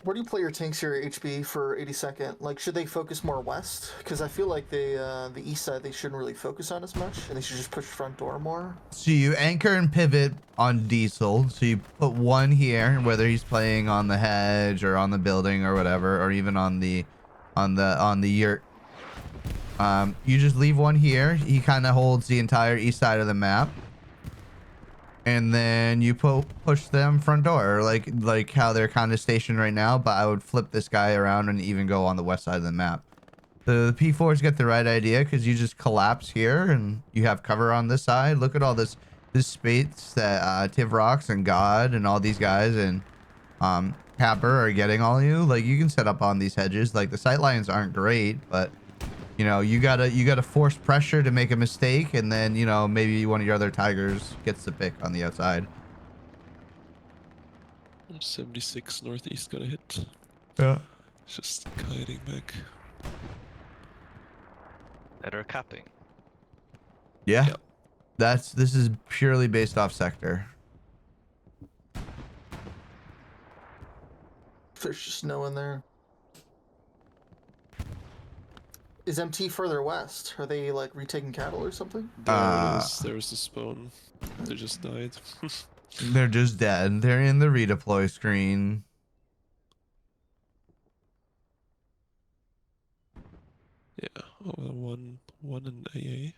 Speaker 4: Where do you play your tanks here at HB for 82nd? Like, should they focus more west? Because I feel like the east side they shouldn't really focus on as much, and they should just push front door more.
Speaker 1: So you anchor and pivot on Diesel. So you put one here, whether he's playing on the hedge or on the building or whatever, or even on the yurt. You just leave one here. He kind of holds the entire east side of the map. And then you push them front door, like how they're kind of stationed right now. But I would flip this guy around and even go on the west side of the map. The P4s get the right idea because you just collapse here and you have cover on this side. Look at all this space that Tiv Rocks and God and all these guys and Happer are getting all you. Like, you can set up on these hedges. Like, the sight lines aren't great, but You know, you gotta force pressure to make a mistake, and then, you know, maybe one of your other tigers gets the pick on the outside.
Speaker 3: 76 northeast got a hit.
Speaker 1: Yeah.
Speaker 3: Just kiting back.
Speaker 5: That are capping.
Speaker 1: Yeah.
Speaker 3: Yep.
Speaker 1: This is purely based off sector.
Speaker 4: There's just no in there. Is MT further west? Are they like retaking cattle or something?
Speaker 3: There's the spawn. They just died.
Speaker 1: They're just dead. They're in the redeploy screen.
Speaker 3: Yeah, one in AA.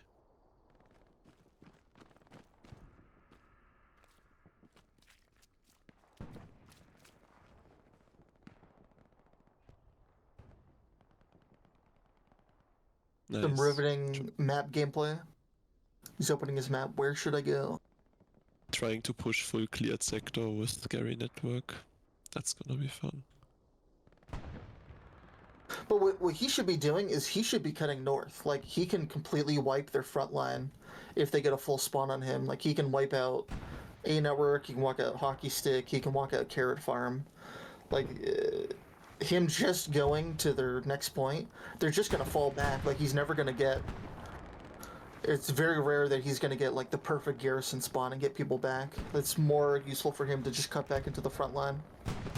Speaker 3: Nice.
Speaker 4: Some riveting map gameplay. He's opening his map. Where should I go?
Speaker 3: Trying to push full cleared sector with Gary network. That's gonna be fun.
Speaker 4: But what he should be doing is he should be cutting north. Like, he can completely wipe their front line if they get a full spawn on him. Like, he can wipe out A network, he can walk out hockey stick, he can walk out carrot farm. Like, him just going to their next point, they're just gonna fall back. Like, he's never gonna get. It's very rare that he's gonna get like the perfect garrison spawn and get people back. It's more useful for him to just cut back into the front line.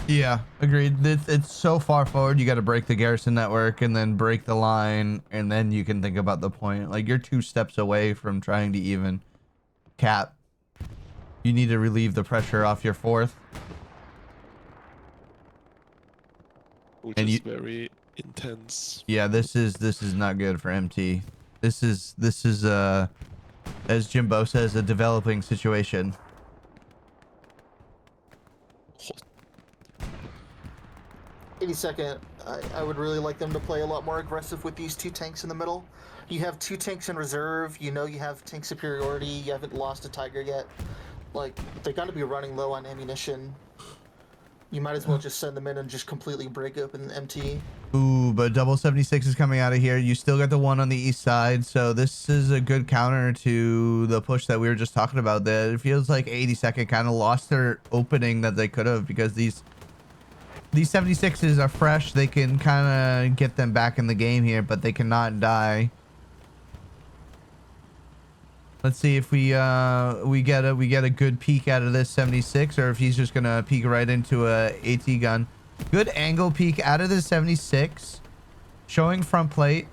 Speaker 1: Yeah, agreed. It's so far forward. You got to break the garrison network and then break the line, and then you can think about the point. Like, you're 2 steps away from trying to even cap. You need to relieve the pressure off your 4th.
Speaker 3: Which
Speaker 1: And
Speaker 3: is
Speaker 1: you-
Speaker 3: very intense.
Speaker 1: Yeah, this is not good for MT. This is as Jimbo says, a developing situation.
Speaker 4: 82nd, I would really like them to play a lot more aggressive with these 2 tanks in the middle. You have 2 tanks in reserve, you know you have tank superiority, you haven't lost a tiger yet. Like, they gotta be running low on ammunition. You might as well just send them in and just completely break open MT.
Speaker 1: Ooh, but double 76 is coming out of here. You still got the one on the east side, so this is a good counter to the push that we were just talking about. That it feels like 82nd kind of lost their opening that they could have, because these 76s are fresh. They can kind of get them back in the game here, but they cannot die. Let's see if we get a good peek out of this 76, or if he's just gonna peek right into a AT gun. Good angle peek out of the 76, showing front plate.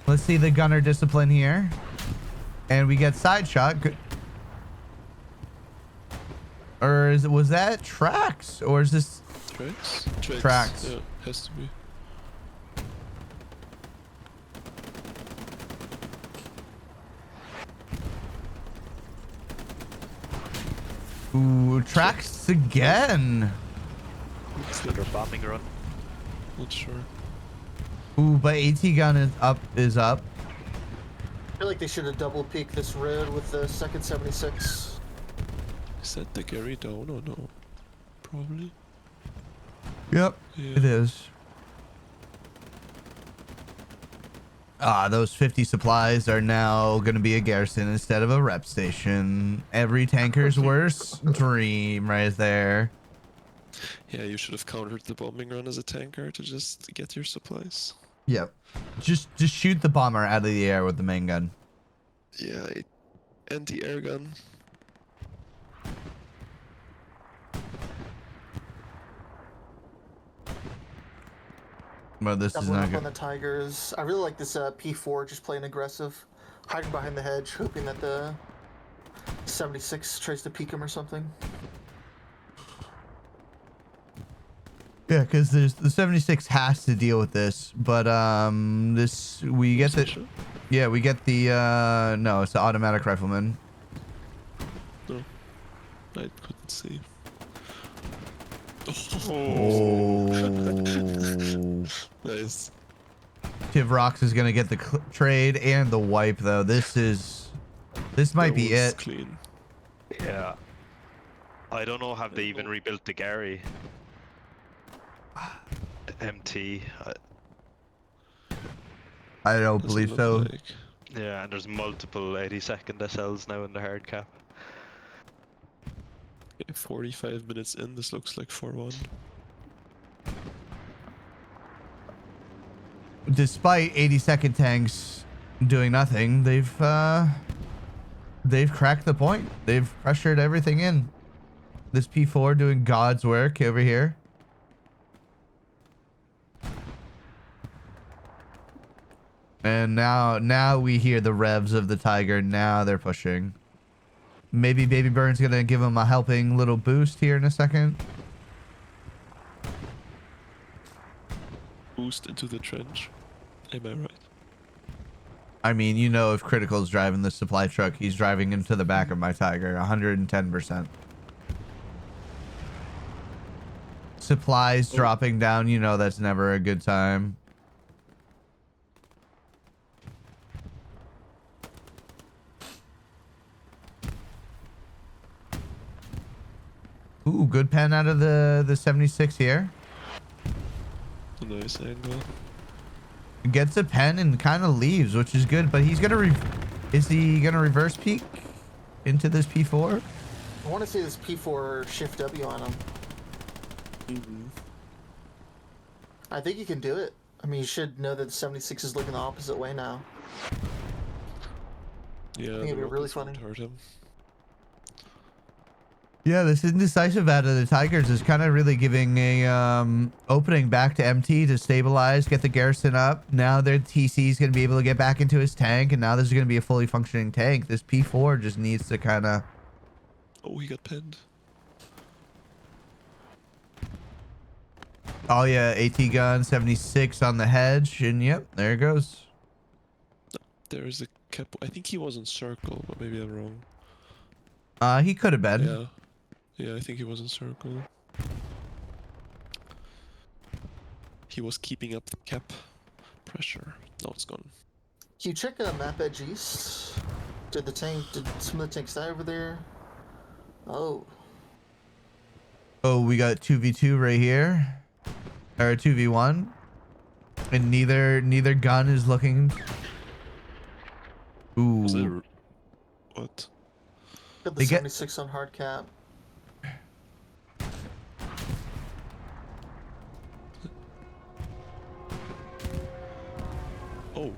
Speaker 1: Let's see the gunner discipline here, and we get side shot. Good. Or was that tracks, or is this
Speaker 3: Tracks?
Speaker 1: Tracks.
Speaker 3: Yeah, has to be.
Speaker 1: ooh, tracks again?
Speaker 5: Under bombing run.
Speaker 3: Not sure.
Speaker 1: Ooh, but AT gun is up.
Speaker 4: I feel like they should have double peeked this red with the second 76.
Speaker 3: Is that the Gary down or no? Probably.
Speaker 1: Yep,
Speaker 3: Yeah.
Speaker 1: it is. Ah, those 50 supplies are now going to be a garrison instead of a rep station. Every tanker's worst dream right there.
Speaker 3: Yeah, you should have countered the bombing run as a tanker to just get your supplies.
Speaker 1: Yep. Just shoot the bomber out of the air with the main gun.
Speaker 3: Yeah, anti-air gun.
Speaker 1: But this is
Speaker 4: Doubling
Speaker 1: not
Speaker 4: up
Speaker 1: good.
Speaker 4: on the Tigers. I really like this P4 just playing aggressive. Hiding behind the hedge, hoping that the 76 tries to peek him or something.
Speaker 1: Yeah, because the 76 has to deal with this, but we get the no, it's the automatic rifleman.
Speaker 3: No, I couldn't see.
Speaker 1: Oh,
Speaker 3: Nice.
Speaker 1: Tivrox is gonna get the trade and the wipe though. This might
Speaker 3: That
Speaker 1: be
Speaker 3: was
Speaker 1: it.
Speaker 3: Clean.
Speaker 5: Yeah. I don't know, have they even rebuilt the Gary? MT.
Speaker 1: I don't
Speaker 3: Doesn't
Speaker 1: believe
Speaker 3: look
Speaker 1: so.
Speaker 3: like.
Speaker 5: Yeah, and there's multiple 80-second SLs now in the hard cap.
Speaker 3: Okay, 45 minutes in, this looks like 4-1.
Speaker 1: Despite 80-second tanks doing nothing, they've cracked the point. They've pressured everything in. This P4 doing God's work over here. And now we hear the revs of the Tiger. Now they're pushing. Maybe Baby Burn's gonna give him a helping little boost here in a second.
Speaker 3: Boost into the trench. Am I right?
Speaker 1: I mean, you know, if Critical's driving the supply truck, he's driving into the back of my Tiger. 110%. Supplies dropping down, you know that's never a good time. Ooh, good pen out of the 76 here.
Speaker 3: A nice angle.
Speaker 1: Gets a pen and kind of leaves, which is good, but he's gonna is he gonna reverse peak into this P4?
Speaker 4: I want to see this P4 shift W on him. I think you can do it. I mean, you should know that the 76 is looking the opposite way now.
Speaker 3: Yeah,
Speaker 4: it'd be
Speaker 3: the
Speaker 4: really
Speaker 3: rockets won't
Speaker 4: funny.
Speaker 3: hurt him.
Speaker 1: Yeah, this indecisive out of the Tigers is kind of really giving a opening back to MT to stabilize, get the garrison up. Now their TC is going to be able to get back into his tank, and now this is going to be a fully functioning tank. This P4 just needs to kind of...
Speaker 3: Oh, he got pinned.
Speaker 1: Oh yeah, AT gun, 76 on the hedge, and yep, there it goes.
Speaker 3: There is a cap. I think he was in circle, but maybe I'm wrong.
Speaker 1: He could have been.
Speaker 3: Yeah. Yeah, I think he was in circle. He was keeping up the cap pressure. Now it's gone.
Speaker 4: Can you check a map edge east? Did some of the tanks die over there? Oh.
Speaker 1: Oh, we got 2v2 right here. Or 2v1. And neither gun is looking...
Speaker 3: Was
Speaker 1: Ooh.
Speaker 3: it... What?
Speaker 4: Got the
Speaker 1: They get-
Speaker 4: 76 on hard cap.
Speaker 3: Oh.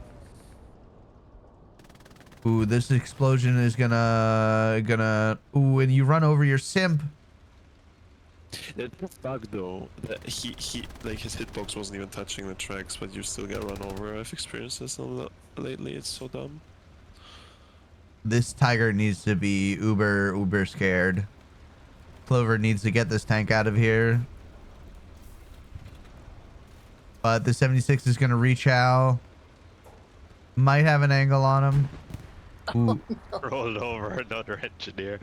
Speaker 1: Ooh, this explosion is gonna... Ooh, and you run over your simp.
Speaker 3: It's a bug though. That he like his hitbox wasn't even touching the tracks, but you still get run over. I've experienced this a lot lately. It's so dumb.
Speaker 1: This Tiger needs to be uber scared. Clover needs to get this tank out of here. But the 76 is gonna reach out. Might have an angle on him. Ooh,
Speaker 5: Rolled over another engineer.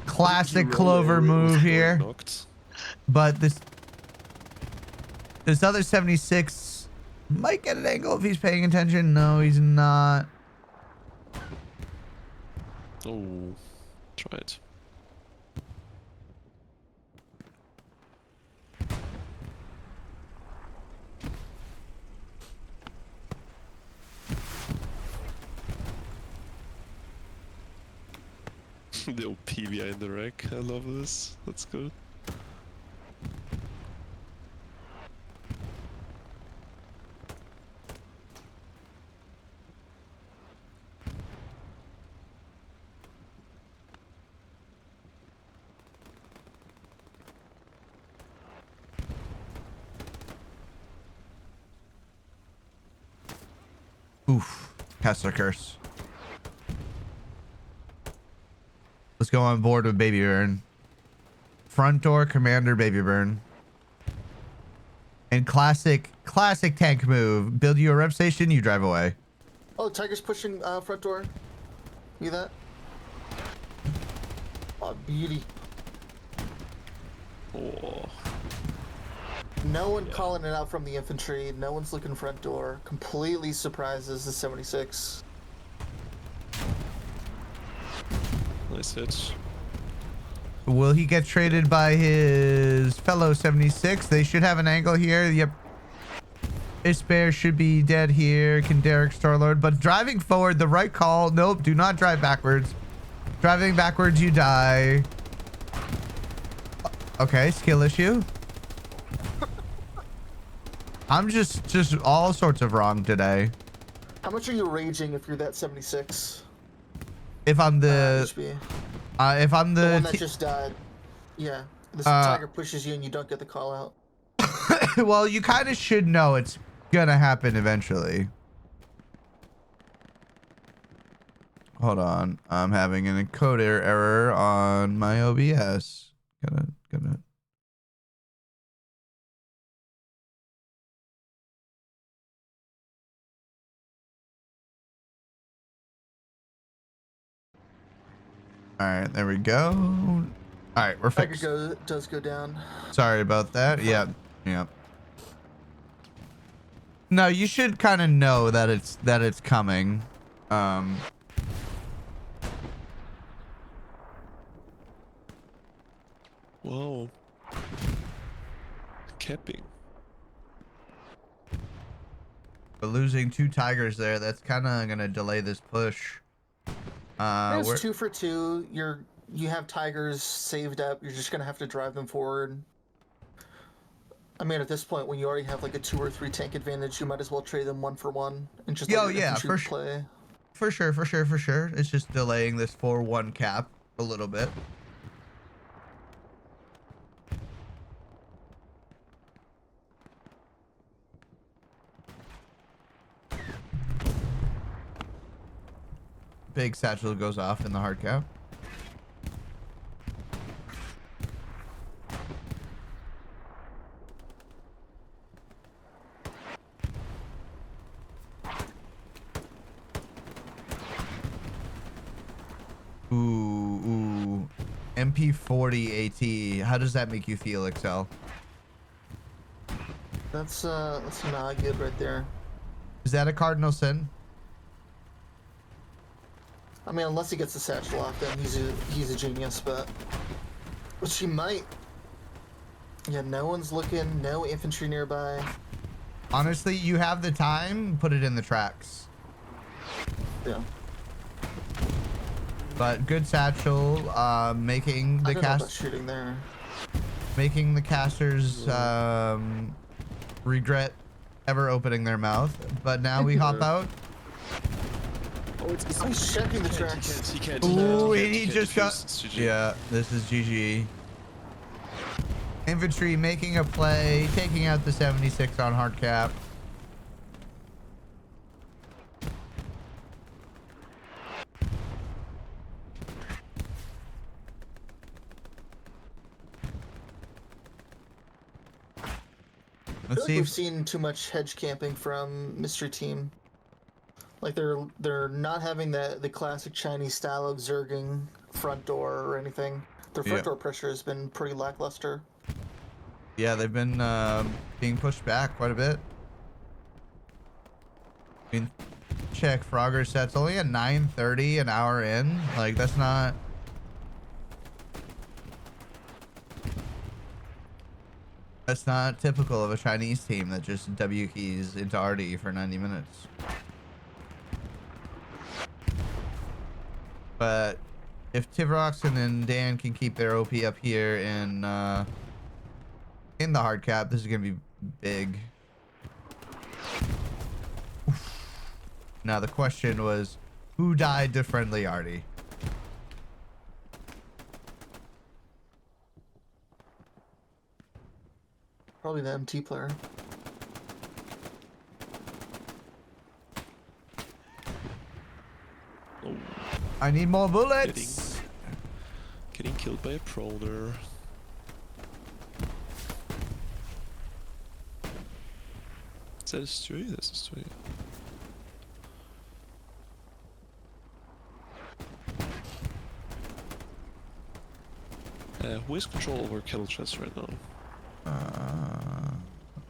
Speaker 1: classic
Speaker 3: He rolled
Speaker 1: Clover
Speaker 3: over, was
Speaker 1: move
Speaker 3: going
Speaker 1: here.
Speaker 3: knocked.
Speaker 1: But this other 76 might get an angle if he's paying attention. No, he's not.
Speaker 3: Oh, try it. The old PBI in the wreck. I love this. That's good.
Speaker 1: Oof. Kessler curse. Let's go on board with Baby Burn. Front door, Commander Baby Burn. And classic tank move. Build you a rep station, you drive away.
Speaker 4: Oh, Tiger's pushing front door. See that? Oh, beauty.
Speaker 3: Oh,
Speaker 4: No one calling it out from the infantry. No one's looking front door. Completely surprises the 76.
Speaker 3: nice hit.
Speaker 1: Will he get traded by his fellow 76? They should have an angle here. Yep. Ispair should be dead here. Can Derek Starlord? But driving forward, the right call. Nope, do not drive backwards. Driving backwards, you die. Okay, skill issue. I'm just all sorts of wrong today.
Speaker 4: How much are you raging if you're that 76?
Speaker 1: If I'm the
Speaker 4: HP?
Speaker 1: if I'm
Speaker 4: The
Speaker 1: the
Speaker 4: one that just died. Yeah. This tiger pushes you and you don't get the call out.
Speaker 1: well, you kind of should know it's gonna happen eventually. Hold on, I'm having an encoder error on my OBS. Gonna. All right, there we go. All right, we're fixed.
Speaker 4: Tiger does go down.
Speaker 1: Sorry about that. Yep. No, you should kind of know that it's coming.
Speaker 3: Whoa. Capping.
Speaker 1: But losing 2 tigers there, that's kind of gonna delay this push.
Speaker 4: It's 2 for 2. You have tigers saved up. You're just gonna have to drive them forward. I mean, at this point, when you already have like a 2 or 3 tank advantage, you might as well trade them 1 for 1 and just let your infantry play.
Speaker 1: For sure. It's just delaying this 4-1 cap a little bit. Big satchel goes off in the hard cap. Ooh. MP40 AT. How does that make you feel, Excel?
Speaker 4: That's not good right there.
Speaker 1: Is that a cardinal sin?
Speaker 4: I mean, unless he gets the satchel off, then he's a genius, but which he might. Yeah, no one's looking, no infantry nearby.
Speaker 1: Honestly, you have the time, put it in the tracks.
Speaker 4: Yeah.
Speaker 1: But good satchel, making the
Speaker 4: shooting there.
Speaker 1: Making the casters regret ever opening their mouth. But now we hop out.
Speaker 3: Oh,
Speaker 4: he's checking the tracks.
Speaker 3: He can't.
Speaker 1: Ooh, he just got. Yeah, this is GG. Infantry making a play, taking out the 76 on hard cap. Let's see.
Speaker 4: We've seen too much hedge camping from Mystery Team. Like they're not having the classic Chinese style of zerging front door or anything. Their front door pressure has been pretty lackluster.
Speaker 1: Yeah, they've been being pushed back quite a bit. I mean, check Frogger sets only at 9:30 an hour in. Like that's not. That's not typical of a Chinese team that just W keys into RD for 90 minutes. But if Tivroxen and Dan can keep their OP up here in the hard cap, this is gonna be big. Oof. Now the question was, who died to friendly Artie?
Speaker 4: Probably the MT player.
Speaker 3: Oh,
Speaker 1: I need more bullets.
Speaker 3: Getting killed by a proner. Is that a story? That's a story. Who has control over kettle chest right now?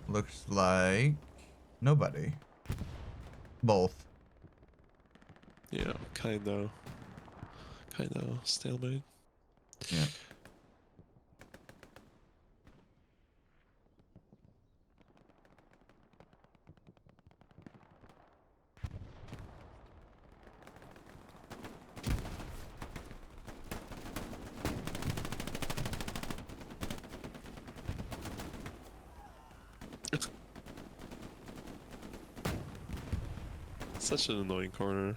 Speaker 1: Looks like nobody. Both.
Speaker 3: Yeah, kinda stalemate.
Speaker 1: Yeah.
Speaker 3: Such an annoying corner.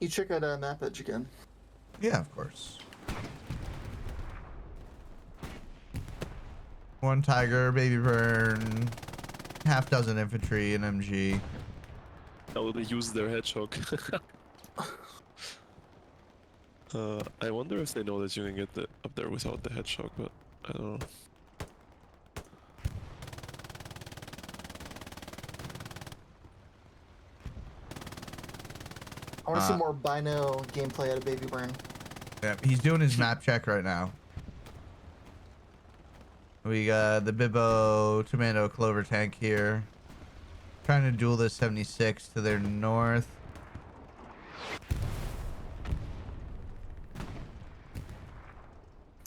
Speaker 4: You check out map edge again.
Speaker 1: Yeah, of course. One tiger, baby burn, half dozen infantry, and MG.
Speaker 3: How will they use their hedgehog? I wonder if they know that you can get up there without the hedgehog, but I don't know.
Speaker 4: I want to see more Bino gameplay out of Baby Burn.
Speaker 1: Yeah, he's doing his map check right now. We got the Bibbo Tomato Clover tank here. Trying to duel this 76 to their north.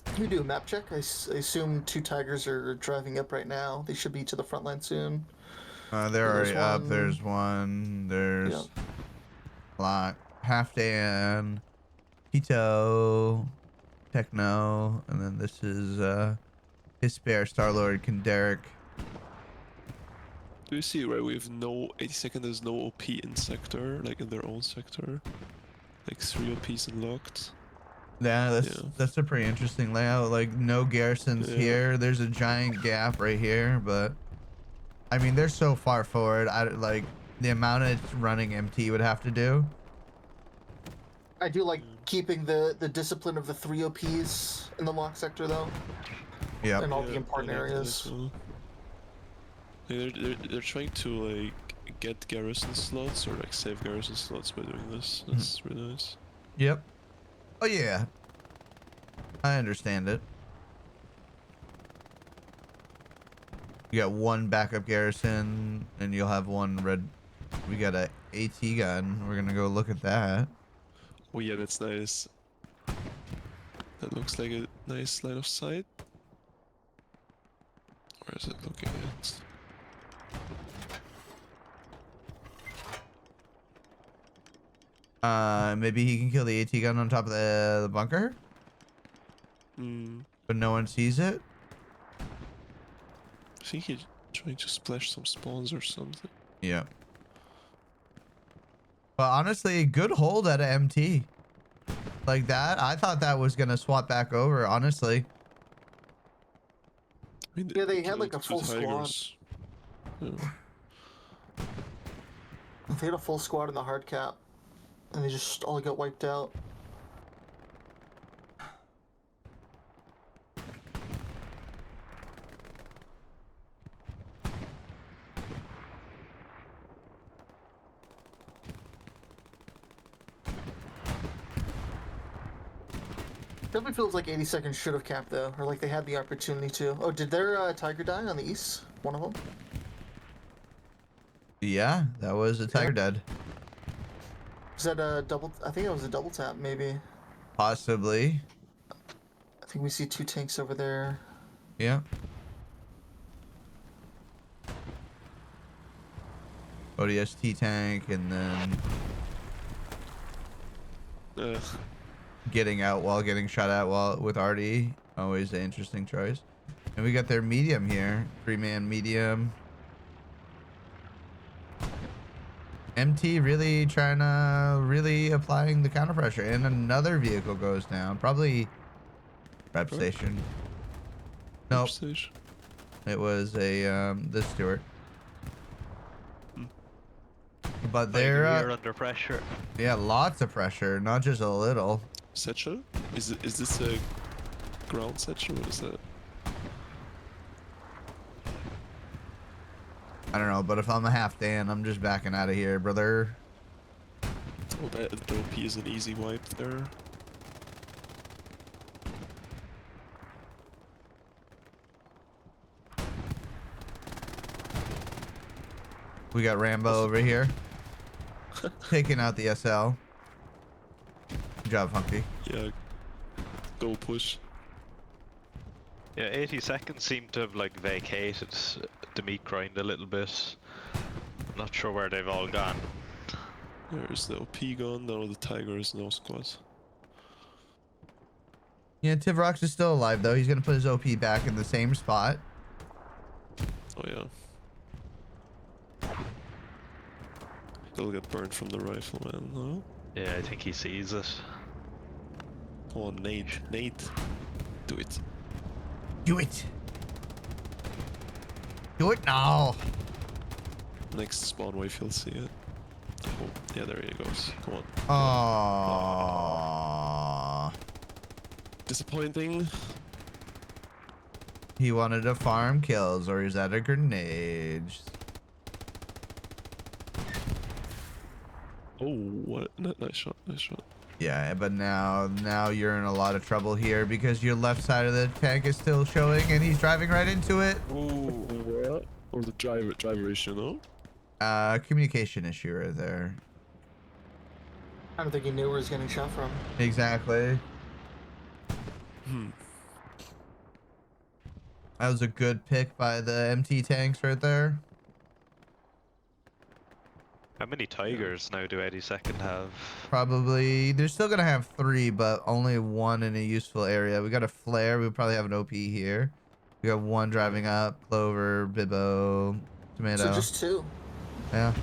Speaker 4: Can we do a map check? I assume 2 tigers are driving up right now. They should be to the front line soon.
Speaker 1: They're already up. There's one. There's Lock, Half Dan, Hito, Techno, and then this is his spare Star-Lord Kenderic.
Speaker 3: Do you see, right? We have no 82nd. There's no OP in sector, like in their own sector. Like 3 OPs unlocked.
Speaker 1: Yeah, that's a pretty interesting layout. Like no garrisons here. There's a giant gap right here, but I mean they're so far forward. I like the amount it's running MT would have to do.
Speaker 4: I do like keeping the discipline of the 3 OPs in the lock sector though.
Speaker 1: Yeah.
Speaker 4: In all the important areas.
Speaker 3: They're trying to like get garrison slots or like save garrison slots by doing this. That's really nice.
Speaker 1: Yep. Oh yeah. I understand it. You got one backup garrison and you'll have one red. We got a AT gun. We're gonna go look at that.
Speaker 3: Oh yeah, that's nice. That looks like a nice line of sight. Where is it looking
Speaker 1: at? Maybe he can kill the AT gun on top of the bunker? But no one sees it?
Speaker 3: I think he's trying to splash some spawns or something.
Speaker 1: Yeah. But honestly, good hold at an MT. Like that, I thought that was going to swap back over, honestly.
Speaker 3: I mean,
Speaker 4: yeah, they had like a full squad.
Speaker 3: Yeah.
Speaker 4: They had a full squad in the hard cap. And they just all got wiped out. Definitely feels like 82nd should have capped though, or like they had the opportunity to. Oh, did their tiger die on the east? One of them?
Speaker 1: Yeah, that was a tiger dead.
Speaker 4: Was that a double? I think it was a double tap, maybe.
Speaker 1: Possibly.
Speaker 4: I think we see 2 tanks over there.
Speaker 1: Yeah. ODST tank and then getting out while getting shot at while with RD. Always an interesting choice. And we got their medium here. 3-man medium. MT really trying to applying the counter pressure, and another vehicle goes down. Probably rep station. Nope.
Speaker 3: Station.
Speaker 1: It was a the Stewart. But they're
Speaker 5: under pressure.
Speaker 1: Yeah, lots of pressure, not just a little.
Speaker 3: Satchel? Is this a ground satchel? What is that?
Speaker 1: I don't know, but if I'm a half Dan, I'm just backing out of here, brother.
Speaker 3: Oh, that OP is an easy wipe there.
Speaker 1: We got Rambo over here. Taking out the SL. Good job, Funky.
Speaker 3: Yeah. Go push.
Speaker 5: Yeah, 80 seconds seemed to have like vacated the meat grind a little bit. Not sure where they've all gone.
Speaker 3: There's the OP gone, now the Tiger is no squad.
Speaker 1: Yeah, Tivrox is still alive though. He's gonna put his OP back in the same spot.
Speaker 3: Oh yeah. He'll get burned from the rifle, man, no?
Speaker 5: Yeah, I think he sees it.
Speaker 3: Come on, Nate. Nate. Do it.
Speaker 1: Do it. Do it now.
Speaker 3: Next spawn wave, he'll see it. Oh, yeah, there he goes. Come on.
Speaker 1: Aww.
Speaker 3: Disappointing.
Speaker 1: He wanted to farm kills, or he's at a grenade.
Speaker 3: Oh, what? Nice shot, nice shot.
Speaker 1: Yeah, but now you're in a lot of trouble here because your left side of the tank is still showing, and he's driving right into it.
Speaker 3: Oh, what? Or the driver issue, no?
Speaker 1: Communication issue right there.
Speaker 4: I don't think he knew where he was getting shot from.
Speaker 1: Exactly. That was a good pick by the MT tanks right there.
Speaker 5: How many Tigers now do 82nd have?
Speaker 1: Probably, they're still gonna have 3, but only 1 in a useful area. We got a flare. We probably have an OP here. We got 1 driving up. Clover, Bibbo, Tomato.
Speaker 4: So just 2.
Speaker 1: Yeah.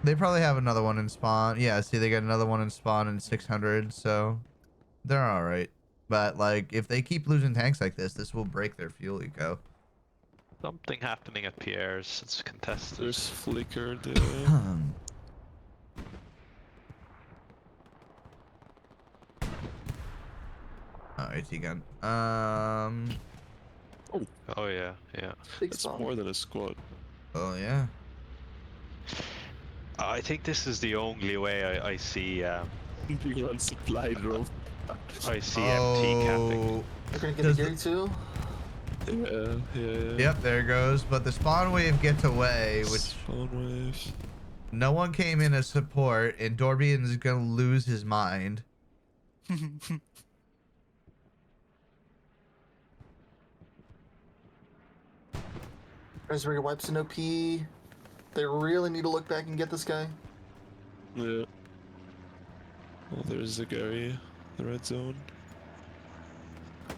Speaker 1: They probably have another one in spawn. Yeah, see, they got another one in spawn in 600, so they're all right. But like, if they keep losing tanks like this will break their fuel eco.
Speaker 5: Something happening at Pierre's. It's contested.
Speaker 3: There's Flicker there.
Speaker 1: Alright, T-gun.
Speaker 5: Oh yeah, yeah.
Speaker 4: Big
Speaker 3: That's
Speaker 4: spawn.
Speaker 3: more than a squad.
Speaker 1: Oh yeah.
Speaker 5: I think this is the only way I see
Speaker 3: Big run supply drop.
Speaker 5: MT capping.
Speaker 4: They're gonna get
Speaker 1: Does
Speaker 4: a Gary too.
Speaker 3: Yeah.
Speaker 1: Yep, there it goes. But the spawn wave gets away, which
Speaker 3: Spawn wave.
Speaker 1: no one came in as support, and Dorbian is gonna lose his mind.
Speaker 4: Raspberry wipes an OP. They really need to look back and get this guy.
Speaker 3: Yeah. Oh, there's the Gary. The red zone.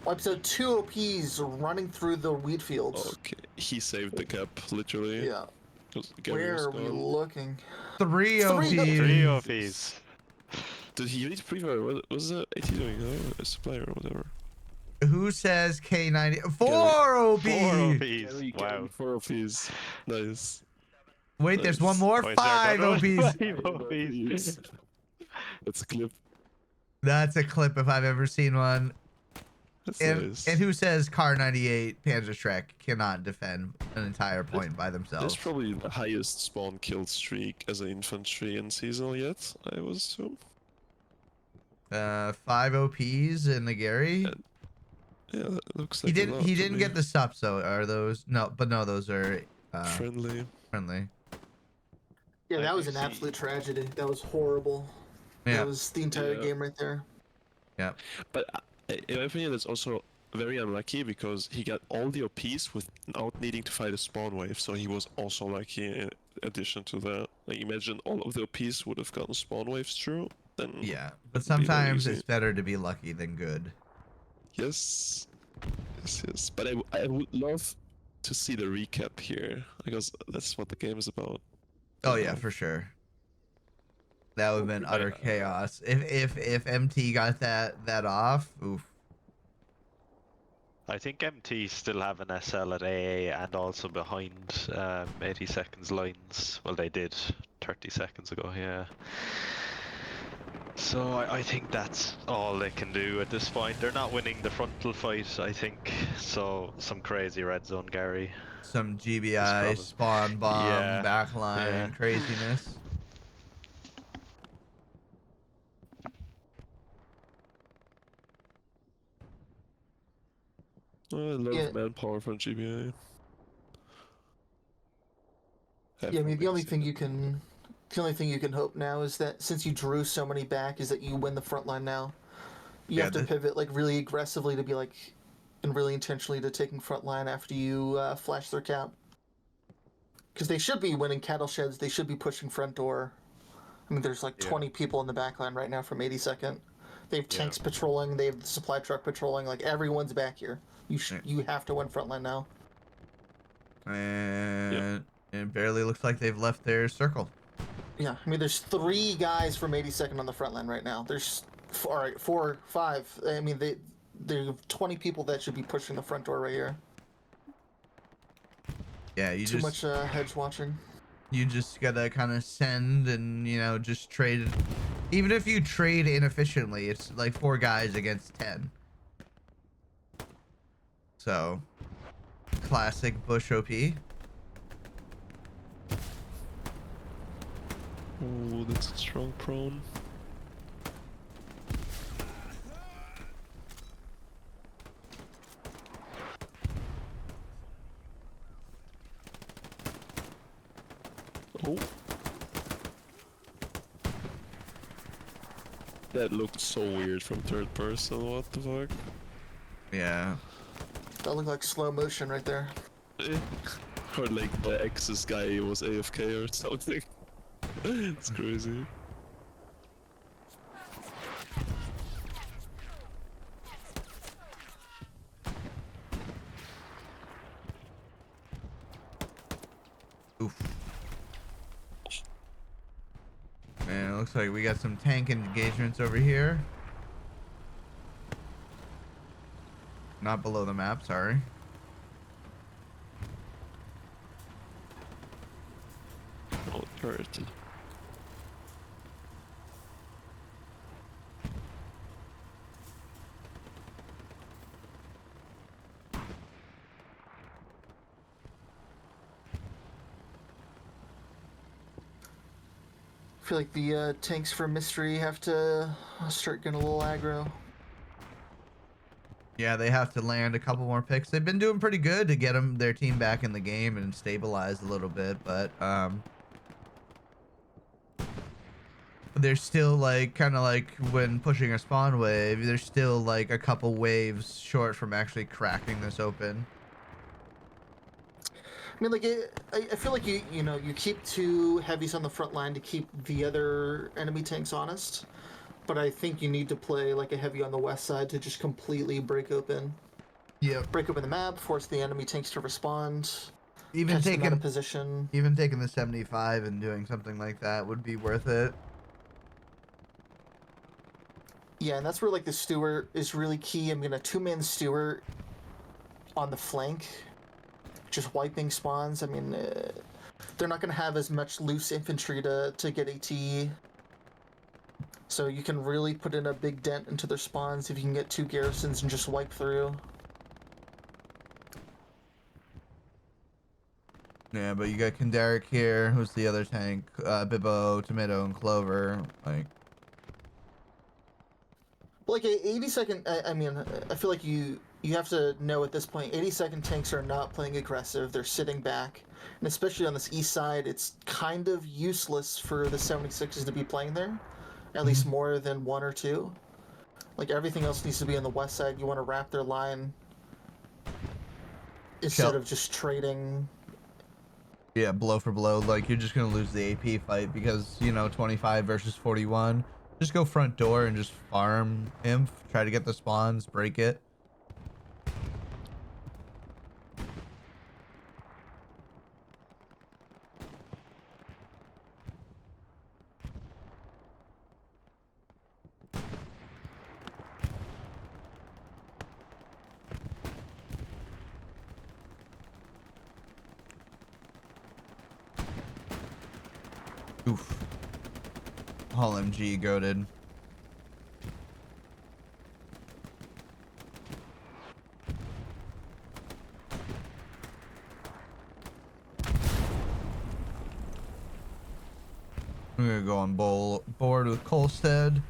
Speaker 4: Wipes out 2 OPs running through the wheat fields.
Speaker 3: Okay, he saved the cap, literally.
Speaker 4: Yeah.
Speaker 3: 'Cause Gary
Speaker 4: Where
Speaker 3: was
Speaker 4: are we
Speaker 3: gone.
Speaker 4: looking?
Speaker 1: 3 OPs.
Speaker 5: 3 OPs.
Speaker 3: Did he need pre-fire? What was the AT doing? A supplier or whatever.
Speaker 1: Who says K90? 4 OPs.
Speaker 5: 4 OPs.
Speaker 3: Gary,
Speaker 5: Wow.
Speaker 3: 4 OPs. Nice.
Speaker 1: Wait, there's one
Speaker 3: Nice.
Speaker 1: more.
Speaker 5: Oh, is there
Speaker 1: 5
Speaker 5: another one?
Speaker 1: OPs.
Speaker 5: 5 OPs.
Speaker 3: That's a clip.
Speaker 1: That's a clip if I've ever seen one.
Speaker 3: That's
Speaker 1: And,
Speaker 3: nice.
Speaker 1: and who says Car 98 Panzerschreck cannot defend an entire point by
Speaker 3: That's
Speaker 1: themselves?
Speaker 3: probably the highest spawn kill streak as an infantry in seasonal yet, I would assume.
Speaker 1: 5 OPs in the Gary.
Speaker 3: Yeah, that looks
Speaker 1: He
Speaker 3: like
Speaker 1: didn't. He didn't get the subs though. Are those no? But no, those are
Speaker 3: friendly.
Speaker 1: friendly.
Speaker 4: Yeah,
Speaker 5: I
Speaker 4: that was
Speaker 5: do
Speaker 4: an
Speaker 5: see-
Speaker 4: absolute tragedy. That was horrible.
Speaker 1: Yeah.
Speaker 4: That was the entire
Speaker 3: Yeah.
Speaker 4: game right there.
Speaker 1: Yeah.
Speaker 3: But in my opinion, that's also very unlucky because he got all the OPs without needing to fight a spawn wave, so he was also lucky in addition to that. Like, imagine all of the OPs would have gotten spawn waves through, then
Speaker 1: Yeah. But
Speaker 3: that'd be very
Speaker 1: sometimes
Speaker 3: easy.
Speaker 1: it's better to be lucky than good.
Speaker 3: Yes. Yes. But I would love to see the recap here because that's what the game is about.
Speaker 1: Oh yeah, for sure. That would have been utter chaos if MT got that off. Oof.
Speaker 5: I think MT still have an SL at AA and also behind 80 seconds lines. Well, they did 30 seconds ago, yeah. So I think that's all they can do at this point. They're not winning the frontal fight, I think. So some crazy red zone, Gary.
Speaker 1: Some GBI
Speaker 5: probably-
Speaker 1: spawn bomb
Speaker 5: Yeah,
Speaker 1: backline
Speaker 5: yeah.
Speaker 1: craziness.
Speaker 3: I love
Speaker 4: Yeah.
Speaker 3: manpower from GBA.
Speaker 4: Yeah, I mean the only thing you can hope now is that since you drew so many back, is that you win the front line now. You
Speaker 1: Yeah,
Speaker 4: have to pivot like really aggressively to be like, and really intentionally to taking front line after you flash their cap. Because they should be winning cattle sheds. They should be pushing front door. I mean, there's like
Speaker 1: Yeah.
Speaker 4: 20 people in the back line right now from 82nd. They have tanks patrolling. They have the supply truck patrolling. Like, everyone's back here. You have to win front line now.
Speaker 1: And it barely looks like they've left their circle.
Speaker 4: Yeah, I mean, there's 3 guys from 82nd on the front line right now. There's 4, 5. I mean, they have 20 people that should be pushing the front door right here.
Speaker 1: Yeah, you
Speaker 4: Too
Speaker 1: just
Speaker 4: much hedge watching.
Speaker 1: you just gotta kind of send and just trade. Even if you trade inefficiently, it's like 4 guys against 10. So, classic Bush OP.
Speaker 3: Ooh, that's a strong prone. Oh. That looked so weird from third person, what the fuck?
Speaker 1: Yeah.
Speaker 4: That looked like slow motion right there.
Speaker 3: Or like the Axis guy was AFK or something. It's crazy.
Speaker 1: Oof. Man, it looks like we got some tank engagements over here. Not below the map, sorry.
Speaker 3: Oh, turret.
Speaker 4: I feel like the tanks for Mystery have to start getting a little aggro.
Speaker 1: Yeah, they have to land a couple more picks. They've been doing pretty good to get their team back in the game and stabilize a little bit, but they're still like kind of like when pushing a spawn wave, they're still like a couple waves short from actually cracking this open.
Speaker 4: I mean, like, I feel like you keep 2 heavies on the front line to keep the other enemy tanks honest. But I think you need to play like a heavy on the west side to just completely break open the map, force the enemy tanks to respond,
Speaker 1: Even
Speaker 4: catch them out
Speaker 1: taking
Speaker 4: of position.
Speaker 1: even taking the 75 and doing something like that would be worth it.
Speaker 4: Yeah, and that's where like the Stewart is really key. I'm gonna 2-man Stewart on the flank, just wiping spawns. I mean, they're not gonna have as much loose infantry to get AT. So you can really put in a big dent into their spawns if you can get 2 garrisons and just wipe through.
Speaker 1: Yeah, but you got Kendaric here. Who's the other tank? Bibbo, Tomato, and Clover. Like,
Speaker 4: Like 82nd, I mean, I feel like you have to know at this point, 82nd tanks are not playing aggressive. They're sitting back, and especially on this east side, it's kind of useless for the 76s to be playing there, at least more than 1 or 2. Like everything else needs to be on the west side. You want to wrap their line instead of just trading.
Speaker 1: yeah, blow for blow. Like, you're just gonna lose the AP fight because 25 versus 41. Just go front door and just farm him. Try to get the spawns, break it. Oof. Hall MG goated. I'm gonna go on board with Colstead.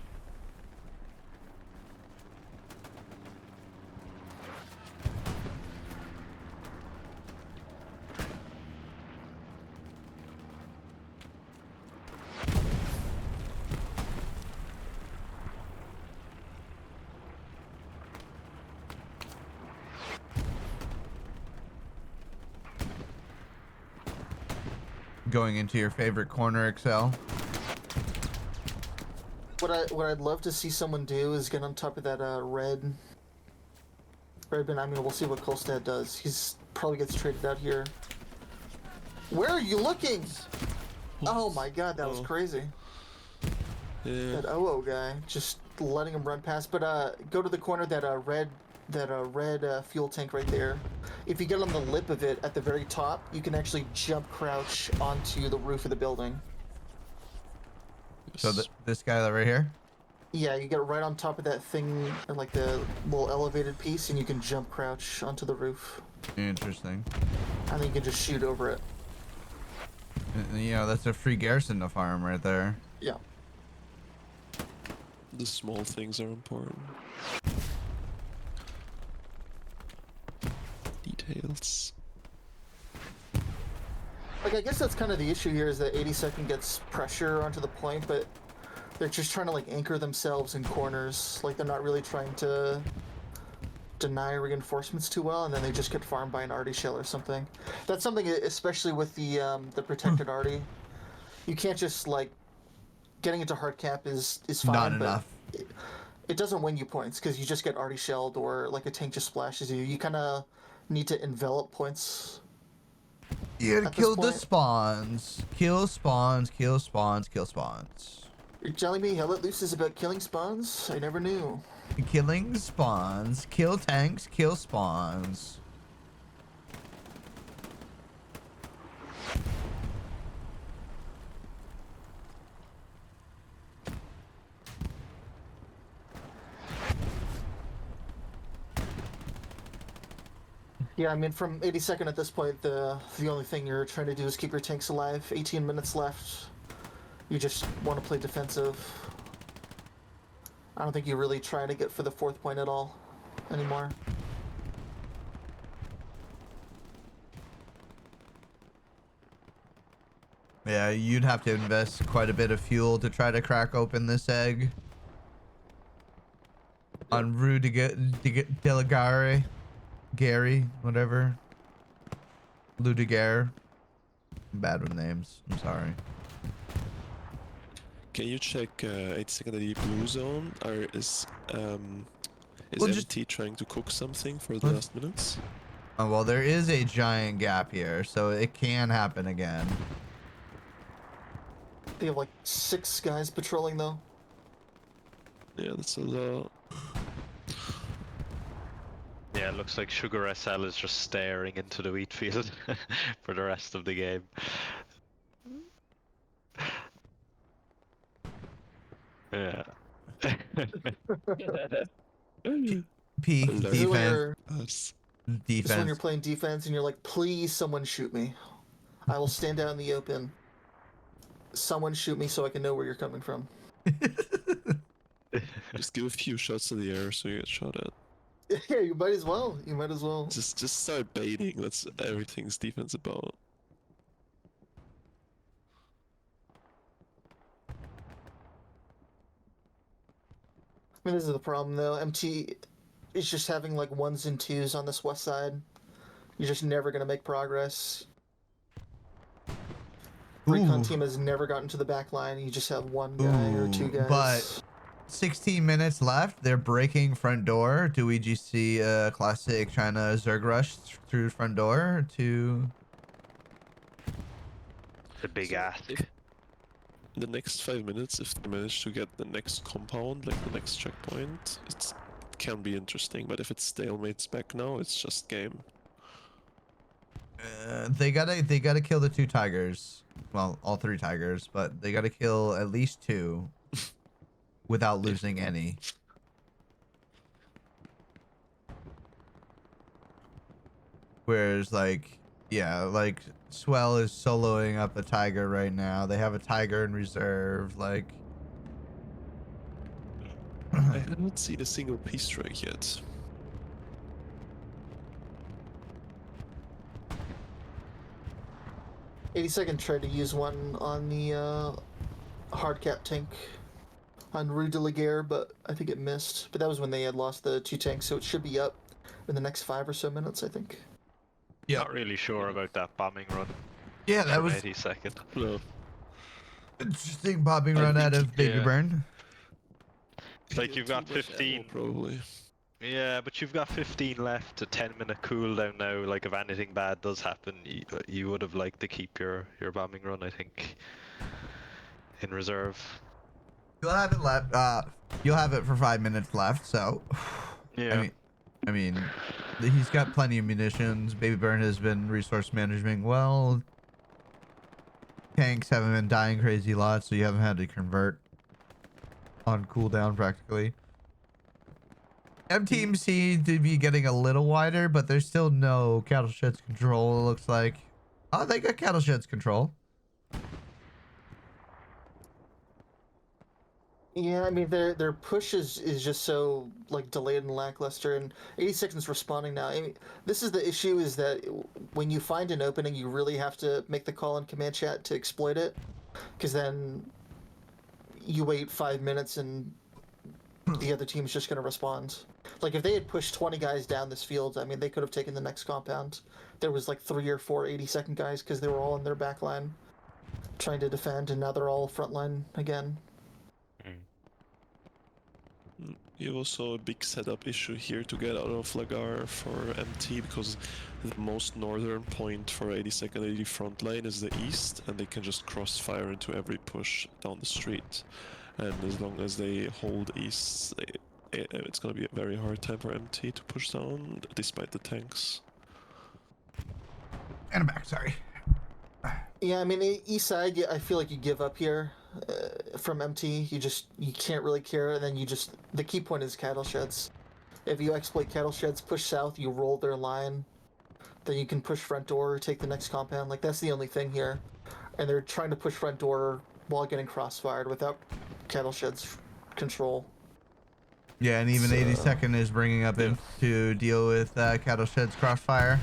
Speaker 1: going into your favorite corner, Excel.
Speaker 4: What I'd love to see someone do is get on top of that red bin. I mean, we'll see what Kolstad does. He's probably gets traded out here. Where are you looking? Oh my god, that was crazy.
Speaker 3: Yeah.
Speaker 4: That OO guy, just letting him run past. But go to the corner, that red fuel tank right there. If you get on the lip of it at the very top, you can actually jump crouch onto the roof of the building.
Speaker 1: So this guy right here?
Speaker 4: Yeah, you get right on top of that thing, like the little elevated piece, and you can jump crouch onto the roof.
Speaker 1: Interesting.
Speaker 4: And then you can just shoot over it.
Speaker 1: You know, that's a free garrison to farm right there.
Speaker 4: Yeah.
Speaker 3: The small things are important. Details.
Speaker 4: Like, I guess that's kind of the issue here, is that 82nd gets pressure onto the point, but they're just trying to, like, anchor themselves in corners. Like, they're not really trying to deny reinforcements too well, and then they just get farmed by an arty shell or something. That's something, especially with the protected arty. You can't just, like, getting into hard cap is fine,
Speaker 1: Not
Speaker 4: but
Speaker 1: enough.
Speaker 4: it doesn't win you points, because you just get arty shelled, or, like, a tank just splashes you. You kind of need to envelop points.
Speaker 1: You gotta
Speaker 4: At this
Speaker 1: kill the
Speaker 4: point-
Speaker 1: spawns. Kill spawns, kill spawns, kill spawns.
Speaker 4: You're telling me Hell Let Loose is about killing spawns? I never knew.
Speaker 1: Killing spawns. Kill tanks, kill spawns.
Speaker 4: Yeah, I mean, from 82nd at this point, the only thing you're trying to do is keep your tanks alive. 18 minutes left. You just want to play defensive. I don't think you really try to get for the 4th point at all anymore.
Speaker 1: Yeah, you'd have to invest quite a bit of fuel to try to crack open this egg. On Rue de Delegare. Gary, whatever. Ludiger. I'm bad with names. I'm sorry.
Speaker 3: Can you check 82nd AD blue zone? Or is
Speaker 1: Well, just-
Speaker 3: MT trying to cook something for the
Speaker 1: Let's-
Speaker 3: last minutes?
Speaker 1: Oh, well, there is a giant gap here, so it can happen again.
Speaker 4: They have like 6 guys patrolling though.
Speaker 3: Yeah, that's a lot.
Speaker 5: Yeah, it looks like Sugar SL is just staring into the wheat field for the rest of the game. Yeah.
Speaker 1: Peak
Speaker 3: Hello.
Speaker 4: This is when
Speaker 1: defense.
Speaker 4: you're, this is when you're
Speaker 1: Defense.
Speaker 4: playing defense and you're like, please someone shoot me. I will stand out in the open. Someone shoot me so I can know where you're coming from.
Speaker 3: Just give a few shots in the air so you get shot at.
Speaker 4: Yeah, you might as well. You might as well.
Speaker 3: Just start baiting. That's everything's defense about.
Speaker 4: I mean, this is the problem though. MT is just having like 1s and 2s on this west side. You're just never gonna make progress. Recon
Speaker 1: Ooh.
Speaker 4: team has never gotten to the back line. You just have 1 guy or 2
Speaker 1: Ooh,
Speaker 4: guys.
Speaker 1: but 16 minutes left. They're breaking front door. Do we just see a classic China Zerg rush through front door to...
Speaker 5: The big ask.
Speaker 3: In the next 5 minutes, if they manage to get the next compound, like the next checkpoint, it can be interesting. But if it stalemates back now, it's just game.
Speaker 1: They gotta kill the 2 tigers. Well, all 3 tigers, but they gotta kill at least 2 without losing any. Whereas, like, yeah, like Swell is soloing up a tiger right now. They have a tiger in reserve. Like,
Speaker 3: I haven't seen a single peace strike yet.
Speaker 4: '82nd tried to use one on the hard cap tank on Rue de la Guerre, but I think it missed. But that was when they had lost the 2 tanks, so it should be up in the next 5 or so minutes, I think.
Speaker 1: yeah,
Speaker 5: Not really sure about that bombing run.
Speaker 1: Yeah, that
Speaker 5: from
Speaker 1: was
Speaker 5: 82nd.
Speaker 3: No.
Speaker 1: interesting popping
Speaker 3: I
Speaker 1: run
Speaker 3: think
Speaker 1: out of Baby
Speaker 5: yeah.
Speaker 1: Burn.
Speaker 5: Like you've got
Speaker 3: Too much ammo,
Speaker 5: 15.
Speaker 3: probably.
Speaker 5: Yeah, but you've got 15 left, a 10-minute cooldown now. Like if anything bad does happen, you would have liked to keep your bombing run, I think, in reserve.
Speaker 1: You'll have it left. You'll have it for 5 minutes left. So,
Speaker 5: Yeah.
Speaker 1: I mean, he's got plenty of munitions. Baby Burn has been resource managing well. Tanks haven't been dying crazy lots, so you haven't had to convert on cooldown practically. M team seem to be getting a little wider, but there's still no cattle sheds control. It looks like. Oh, they got cattle sheds control.
Speaker 4: Yeah, I mean their push is just so like delayed and lackluster, and 80 seconds responding now. I mean, this is the issue: is that when you find an opening, you really have to make the call in command chat to exploit it, because then you wait 5 minutes and the other team's just going to respond. Like if they had pushed 20 guys down this field, I mean they could have taken the next compound. There was like 3 or 4 80-second guys because they were all in their back line trying to defend, and now they're all front line again.
Speaker 3: You have also a big setup issue here to get out of Lagar for MT, because the most northern point for 82nd AD front line is the east, and they can just crossfire into every push down the street. And as long as they hold east, it's going to be a very hard time for MT to push down, despite the tanks.
Speaker 1: And I'm back, sorry.
Speaker 4: Yeah, I mean, east side, I feel like you give up here from MT. You can't really care, and then the key point is cattle sheds. If you exploit cattle sheds, push south, you roll their line, then you can push front door, take the next compound. Like, that's the only thing here. And they're trying to push front door while getting crossfired without cattle sheds control.
Speaker 1: Yeah, and even 82nd is bringing up in to deal with cattle sheds crossfire.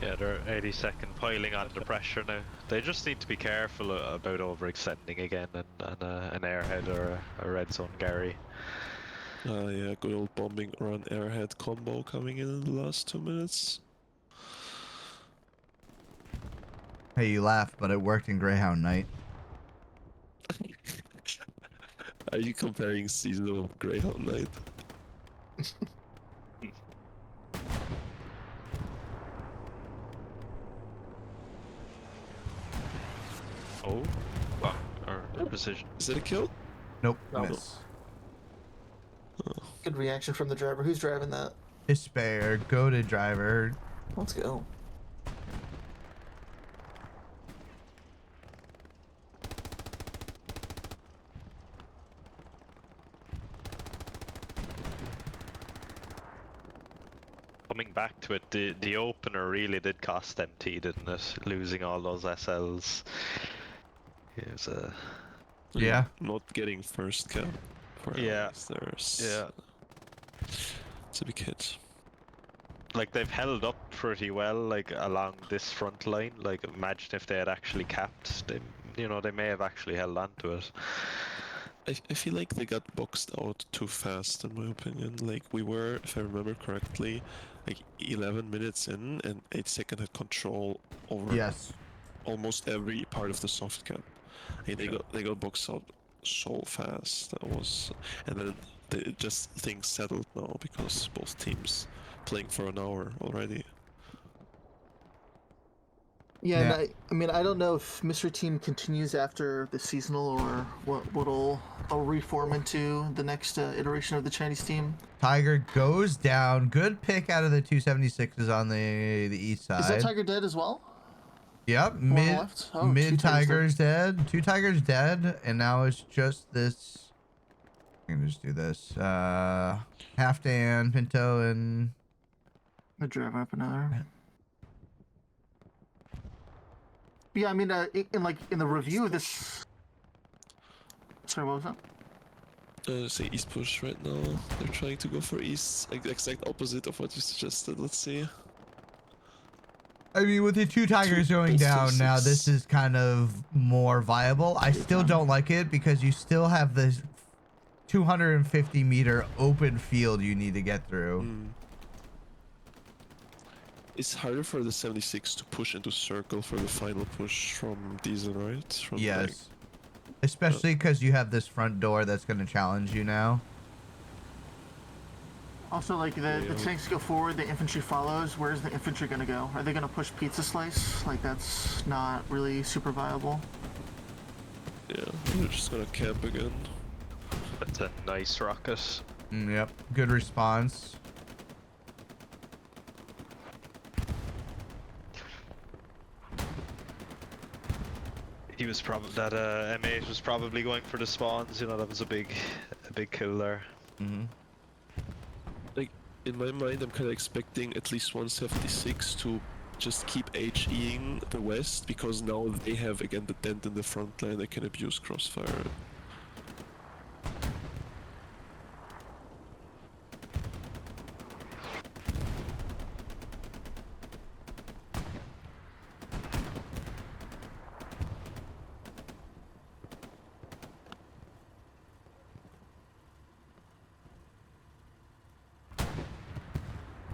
Speaker 5: Yeah, they're 82nd piling on the pressure now. They just need to be careful about overextending again and an airhead or a red zone Gary.
Speaker 3: Yeah, good old bombing run airhead combo coming in the last 2 minutes.
Speaker 1: Hey, you laugh, but it worked in Greyhound Night.
Speaker 3: Are you comparing season of Greyhound Night?
Speaker 5: Oh, wow, or precision.
Speaker 3: Is that a kill?
Speaker 1: Nope,
Speaker 4: No.
Speaker 1: miss.
Speaker 4: Good reaction from the driver. Who's driving that?
Speaker 1: Despair, goated driver.
Speaker 4: Let's go.
Speaker 5: Coming back to it, the opener really did cost MT, didn't it? Losing all those SLs. It was a...
Speaker 1: Yeah.
Speaker 3: Not getting first cap. For
Speaker 5: Yeah.
Speaker 3: There's...
Speaker 5: Yeah.
Speaker 3: It's a big hit.
Speaker 5: Like they've held up pretty well, like along this front line. Like imagine if they had actually capped, they may have actually held on to it.
Speaker 3: I feel like they got boxed out too fast, in my opinion. Like we were, if I remember correctly, like 11 minutes in, and 82nd had control over
Speaker 1: Yes.
Speaker 3: almost every part of the soft cap. Like, they got boxed out so fast. That was, and then things settled now because both teams playing for an hour already.
Speaker 4: Yeah,
Speaker 1: Yeah.
Speaker 4: and I mean, I don't know if Mystery Team continues after the seasonal or what'll reform into the next iteration of the Chinese team.
Speaker 1: Tiger goes down. Good pick out of the 276s on the east side.
Speaker 4: Is that Tiger dead as well?
Speaker 1: Yep,
Speaker 4: One on the left? Oh, two
Speaker 1: mid
Speaker 4: Tigers
Speaker 1: Tiger's dead. 2 Tigers dead, and now it's just this. I can just do this. Half Dan, Pinto, and
Speaker 4: I'm driving up another. Yeah, I mean, in the review of this. Sorry, what was that?
Speaker 3: Say east push right now. They're trying to go for east, like the exact opposite of what you suggested. Let's see.
Speaker 1: I mean, with the 2 Tigers going down now, this is kind of more viable. I still don't like it because you still have this 250 meter open field you need to get through.
Speaker 3: It's harder for the 76 to push into circle for the final push from Diesel, right? From
Speaker 1: Yes. Especially because you have this front door that's going to challenge you now.
Speaker 4: Also, like, the tanks go forward, the infantry follows. Where's the infantry gonna go? Are they gonna push Pizza Slice? Like, that's not really super viable.
Speaker 3: Yeah, they're just gonna camp again.
Speaker 5: That's a nice rocket.
Speaker 1: Yep. Good response.
Speaker 5: He was probably that M8 was probably going for the spawns. You know, that was a big kill there.
Speaker 3: Like, in my mind, I'm kind of expecting at least 176 to just keep HEing the west, because now they have again the dent in the front line. They can abuse crossfire.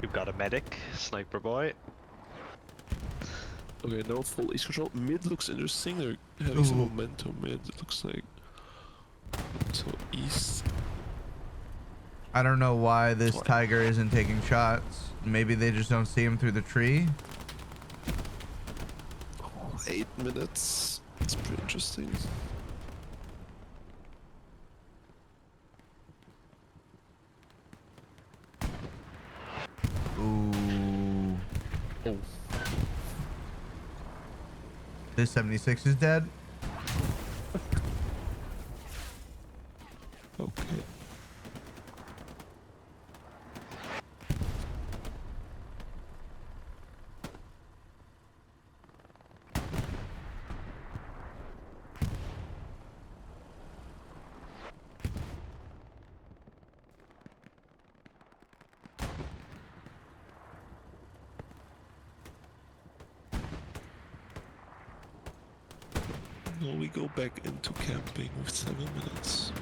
Speaker 5: We've got a medic, sniper boy.
Speaker 3: Okay, now full east control. Mid looks interesting. They're having some momentum mid, it looks like. So east.
Speaker 1: I don't know why this Tiger isn't taking shots. Maybe they just don't see him through the tree.
Speaker 3: 8 minutes. It's pretty interesting.
Speaker 1: Ooh.
Speaker 3: Oh.
Speaker 1: This 76 is dead.
Speaker 3: Okay. Now we go back into camping with 7 minutes.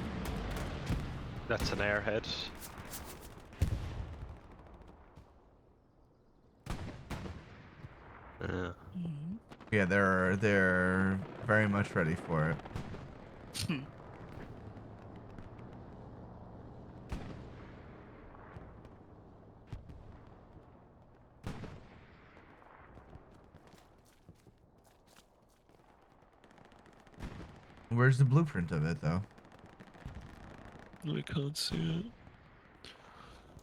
Speaker 5: That's an airhead.
Speaker 1: Yeah, they're very much ready for it. Where's the blueprint of it, though?
Speaker 3: I can't see it.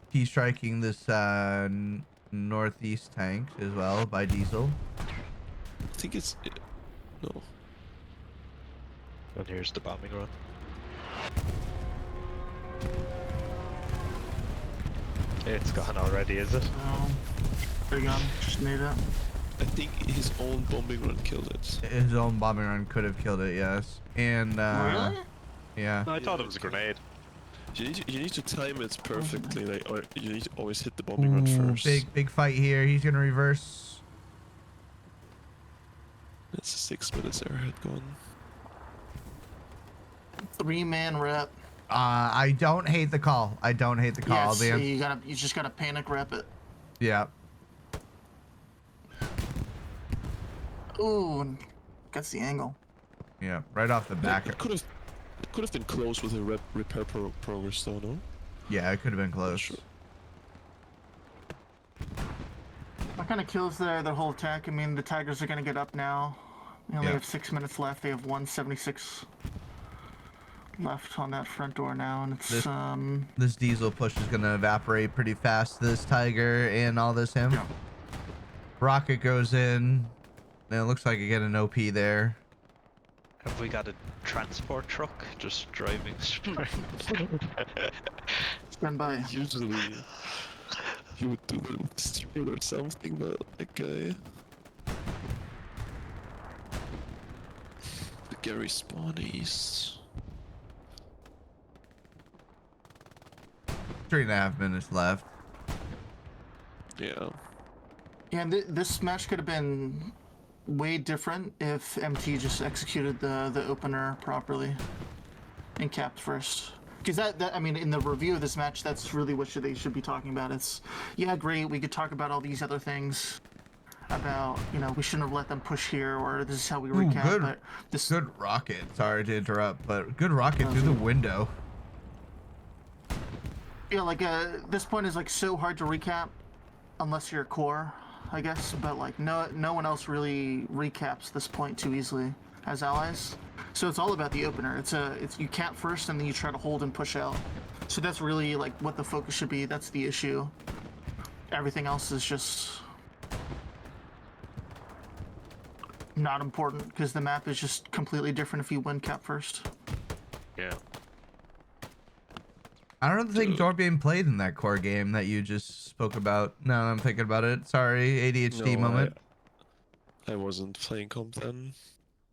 Speaker 1: He's striking this northeast tank as well by Diesel.
Speaker 3: I think it's... no.
Speaker 5: And here's the bombing run. It's gone already, is it?
Speaker 4: No. They're gone. Just need it.
Speaker 3: I think his own bombing run killed it.
Speaker 1: His own bombing run could have killed it, yes. And
Speaker 4: Really?
Speaker 1: yeah.
Speaker 5: I thought it was a grenade.
Speaker 3: You need to time it perfectly, like, or you need to always hit the bombing run first.
Speaker 1: Big fight here. He's gonna reverse.
Speaker 3: It's 6 minutes airhead gone.
Speaker 4: 3-man rep.
Speaker 1: I don't hate the call. I don't hate the call.
Speaker 4: Yes, you just gotta panic rep it.
Speaker 1: Yeah.
Speaker 4: Ooh, gets the angle.
Speaker 1: Yeah, right off the back.
Speaker 3: It could have been close with a repair progress though, no?
Speaker 1: Yeah, it could have been close.
Speaker 3: Sure.
Speaker 4: What kind of kills their whole attack? I mean, the Tigers are gonna get up now. They only have 6 minutes left. They have 176 left on that front door now, and it's
Speaker 1: This Diesel push is gonna evaporate pretty fast. This Tiger and all this him.
Speaker 4: Yeah.
Speaker 1: Rocket goes in. And it looks like you get an OP there.
Speaker 5: Have we got a transport truck just driving straight?
Speaker 4: stand by.
Speaker 3: Usually you would do it with steel or something, but that guy... The Gary spawn east.
Speaker 1: 3.5 minutes left.
Speaker 3: Yeah.
Speaker 4: Yeah, and this match could have been way different if MT just executed the opener properly and capped first. Because I mean, in the review of this match, that's really what they should be talking about. It's, yeah, great, we could talk about all these other things, about, you know, we shouldn't have let them push here, or this is how we recap,
Speaker 1: good,
Speaker 4: but this...
Speaker 1: Good rocket. Sorry to interrupt, but good rocket through the window.
Speaker 4: Yeah, like, this point is, like, so hard to recap, unless you're core, I guess, but, like, no one else really recaps this point too easily as allies. So it's all about the opener. It's you cap first, and then you try to hold and push out. So that's really, like, what the focus should be. That's the issue. Everything else is just not important, because the map is just completely different if you win cap first.
Speaker 5: Yeah.
Speaker 1: I don't think Dorbian played in that core game that you just spoke about. Now I'm thinking about it. Sorry, ADHD moment.
Speaker 3: I wasn't playing comp then.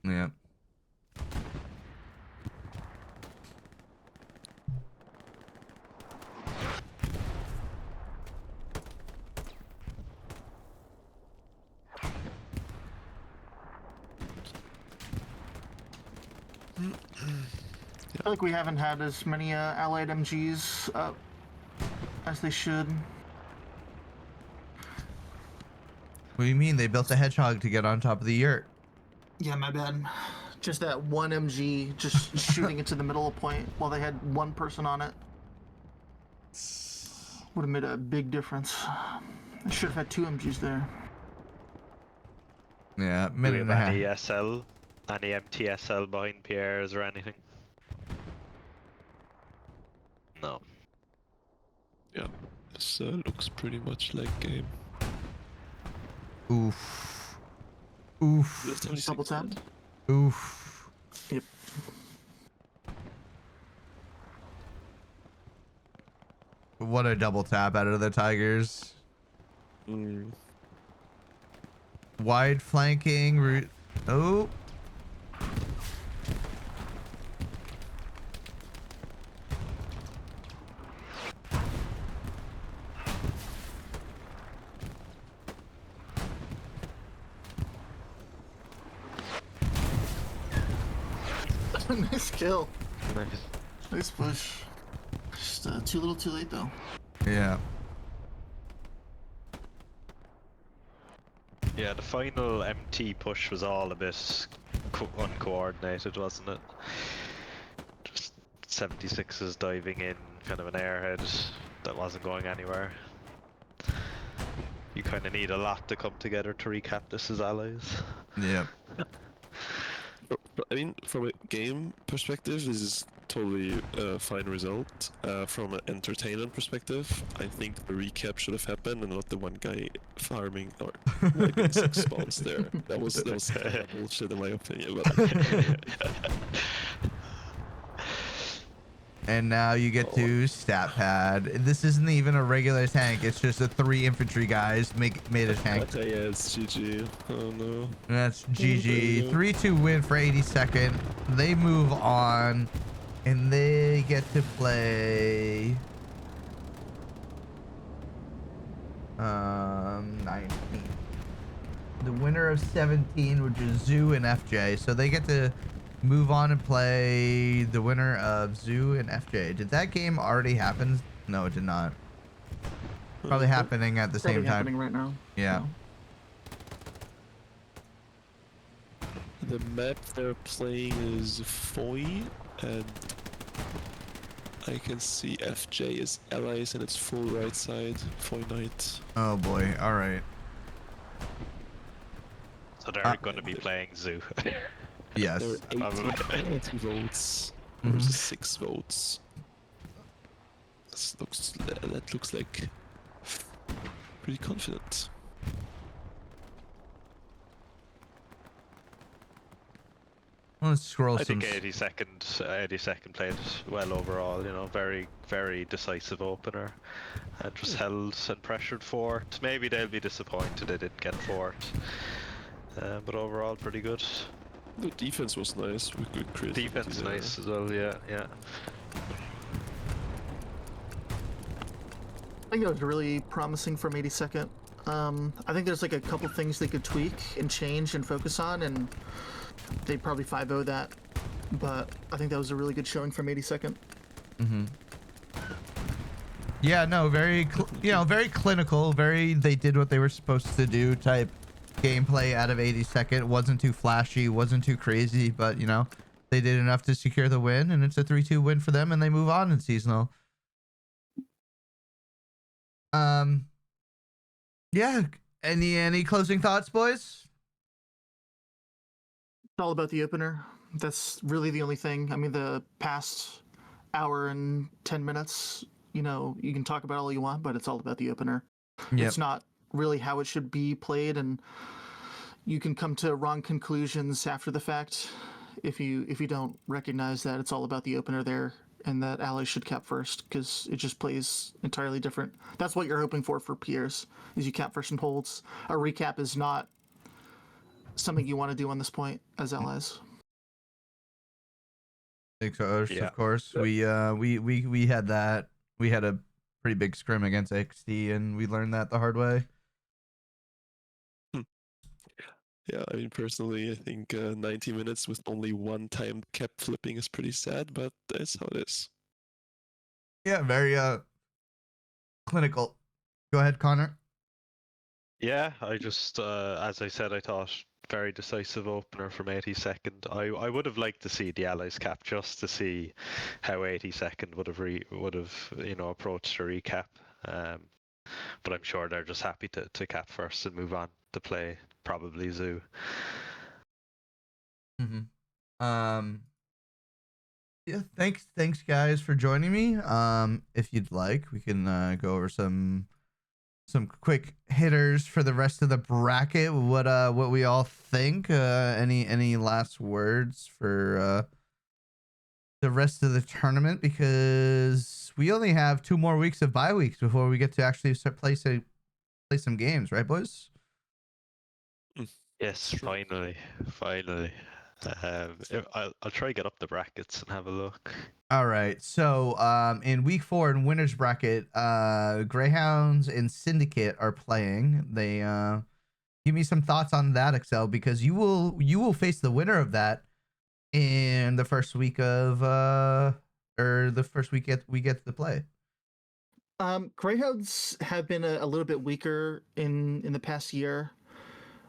Speaker 1: Yeah.
Speaker 4: I feel like we haven't had as many allied MGs up as they should.
Speaker 1: What do you mean? They built the hedgehog to get on top of the yurt.
Speaker 4: Yeah, my bad. Just that one MG just shooting into the middle of point while they had one person on it. Would have made a big difference. I should have had two MGs there.
Speaker 1: Yeah,
Speaker 5: Do we
Speaker 1: minute
Speaker 5: have
Speaker 1: and a half.
Speaker 5: any SL, any MTSL behind Pierre's or anything? No.
Speaker 3: Yeah, this looks pretty much like game.
Speaker 1: Oof. Oof.
Speaker 3: That's 76.
Speaker 4: Double tap.
Speaker 1: Oof.
Speaker 4: Yep.
Speaker 1: What a double tap out of the Tigers.
Speaker 3: Mm.
Speaker 1: Wide flanking route. Oh.
Speaker 4: Nice kill.
Speaker 5: Nice.
Speaker 4: Nice push. Just too little too late though.
Speaker 1: Yeah.
Speaker 5: Yeah, the final MT push was all a bit uncoordinated, wasn't it? Just 76s diving in, kind of an airhead that wasn't going anywhere. You kind of need a lot to come together to recap this as allies.
Speaker 1: Yeah.
Speaker 3: I mean, from a game perspective, this is totally a fine result. From an entertainment perspective, I think the recap should have happened and not the one guy farming or wiping 6 spawns there. That was kind of bullshit in my opinion. But
Speaker 1: And now you get to stat pad. This isn't even a regular tank. It's just a 3 infantry guys made a tank.
Speaker 3: yeah, it's GG. Oh no.
Speaker 1: That's GG. 3-2 win for 82nd. They move on, and they get to play 19. The winner of 17, which is Zoo and FJ. So they get to move on and play the winner of Zoo and FJ. Did that game already happen? No, it did not. Probably happening at the
Speaker 4: Probably
Speaker 1: same time.
Speaker 4: happening right now.
Speaker 1: Yeah.
Speaker 3: The map they're playing is Foy, and I can see FJ is allies and it's full right side, Foy Knight.
Speaker 1: Oh boy. All right.
Speaker 5: So they're going to be playing Zoo.
Speaker 1: Yes.
Speaker 3: There are 80 votes
Speaker 1: Mhm.
Speaker 3: versus 6 votes. That looks like pretty confident.
Speaker 1: Let's scroll
Speaker 5: I
Speaker 1: some.
Speaker 5: think 82nd played well overall, you know, very, very decisive opener. And just held and pressured fort. Maybe they'll be disappointed they didn't get fort. But overall, pretty good.
Speaker 3: The defense was nice with good creativity.
Speaker 5: Defense
Speaker 3: there.
Speaker 5: nice as well, yeah.
Speaker 4: I think that was really promising from 82nd. I think there's like a couple things they could tweak and change and focus on, and they probably 5-0 that. But I think that was a really good showing from 82nd.
Speaker 1: Mm-hmm. Yeah, no, very, very clinical, very, they did what they were supposed to do type gameplay out of 82nd. Wasn't too flashy, wasn't too crazy, but, they did enough to secure the win, and it's a 3-2 win for them, and they move on in seasonal. Yeah, any closing thoughts, boys?
Speaker 4: It's all about the opener. That's really the only thing. I mean, the past hour and 10 minutes, you can talk about all you want, but it's all about the opener.
Speaker 1: Yep.
Speaker 4: It's not really how it should be played, and you can come to wrong conclusions after the fact if you don't recognize that it's all about the opener there, and that allies should cap first, because it just plays entirely different. That's what you're hoping for Piers, is you cap first and holds. A recap is not something you want to do on this point as allies.
Speaker 1: Of course. We had that. We had a pretty big scrim against XD, and we learned that the hard way.
Speaker 3: Yeah, I mean, personally, I think 90 minutes with only one time cap flipping is pretty sad, but that's how it is.
Speaker 1: Yeah, very clinical. Go ahead, Connor.
Speaker 5: Yeah, I just, as I said, I thought very decisive opener from 82nd. I would have liked to see the Allies cap just to see how 82nd would have approached a recap. But I'm sure they're just happy to cap first and move on to play probably Zoo.
Speaker 1: Mm-hmm. Yeah, thanks guys for joining me. If you'd like, we can go over some quick hitters for the rest of the bracket. What we all think. Any last words for the rest of the tournament, because we only have 2 more weeks of bye weeks before we get to actually start play some games, right, boys?
Speaker 5: Yes, finally. I'll try to get up the brackets and have a look.
Speaker 1: All right. So, in week 4 in winners bracket, Greyhounds and Syndicate are playing. They give me some thoughts on that, Excel, because you will face the winner of that in the first week of or the first week we get to play.
Speaker 4: Greyhounds have been a little bit weaker in the past year,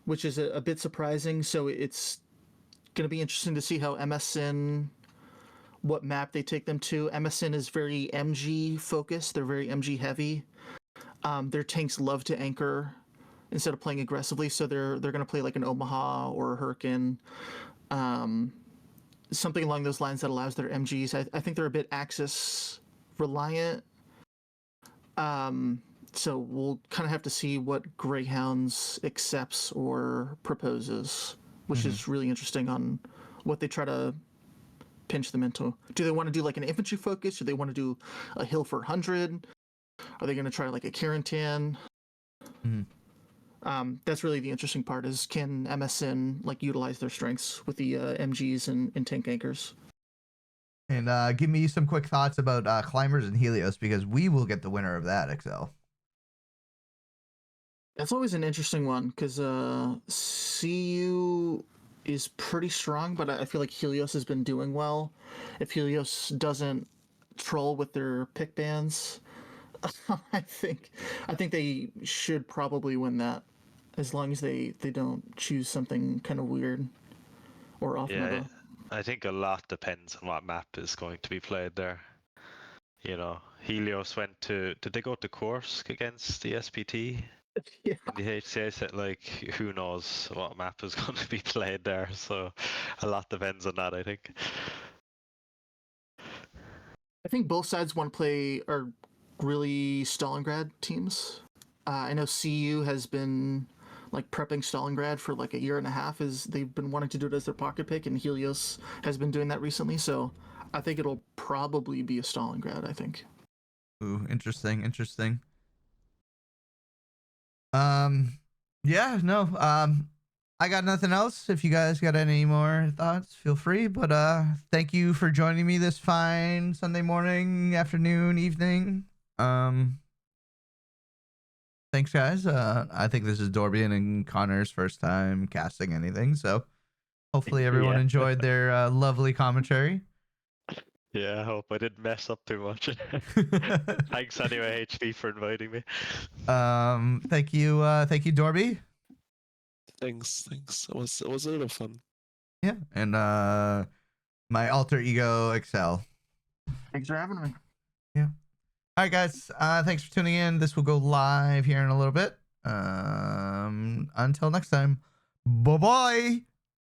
Speaker 4: which is a bit surprising. So it's going to be interesting to see how MSN, what map they take them to. MSN is very MG focused. They're very MG heavy. Their tanks love to anchor instead of playing aggressively. So they're going to play like an Omaha or a Hurricane. Something along those lines that allows their MGs. I think they're a bit Axis reliant. So we'll kind of have to see what Greyhounds accepts or proposes, which is really interesting on what they try to pinch them into. Do they want to do like an infantry focus? Do they want to do a hill for 100? Are they going to try like a Carentan? That's really the interesting part, is can MSN like utilize their strengths with the MGs and tank anchors?
Speaker 1: And give me some quick thoughts about Climbers and Helios, because we will get the winner of that, XL.
Speaker 4: That's always an interesting one, because CU is pretty strong, but I feel like Helios has been doing well. If Helios doesn't troll with their pick bans, I think they should probably win that, as long as they don't choose something kind of weird or off meta.
Speaker 5: Yeah, I think a lot depends on what map is going to be played there. Helios went to... Did they go to Kursk against the SPT?
Speaker 4: Yeah.
Speaker 5: And the HCA said, who knows what map is going to be played there, so a lot depends on that, I think.
Speaker 4: I think both sides want to play are really Stalingrad teams. I know CU has been prepping Stalingrad for a year and a half, as they've been wanting to do it as their pocket pick, and Helios has been doing that recently, so I think it'll probably be a Stalingrad, I think.
Speaker 1: Ooh, interesting. Yeah, no, I got nothing else. If you guys got any more thoughts, feel free, but thank you for joining me this fine Sunday morning, afternoon, evening. Thanks, guys. I think this is Dorbian and Connor's first time casting anything, so hopefully everyone enjoyed their lovely commentary.
Speaker 5: Yeah, I hope I didn't mess up too much. Thanks anyway, HB, for inviting me.
Speaker 1: Thank you, Dorby.
Speaker 3: Thanks. It was a little fun.
Speaker 1: Yeah, and my alter ego Excel.
Speaker 4: Thanks for having me.
Speaker 1: Yeah. All right, guys. Thanks for tuning in. This will go live here in a little bit. Until next time. Bye bye.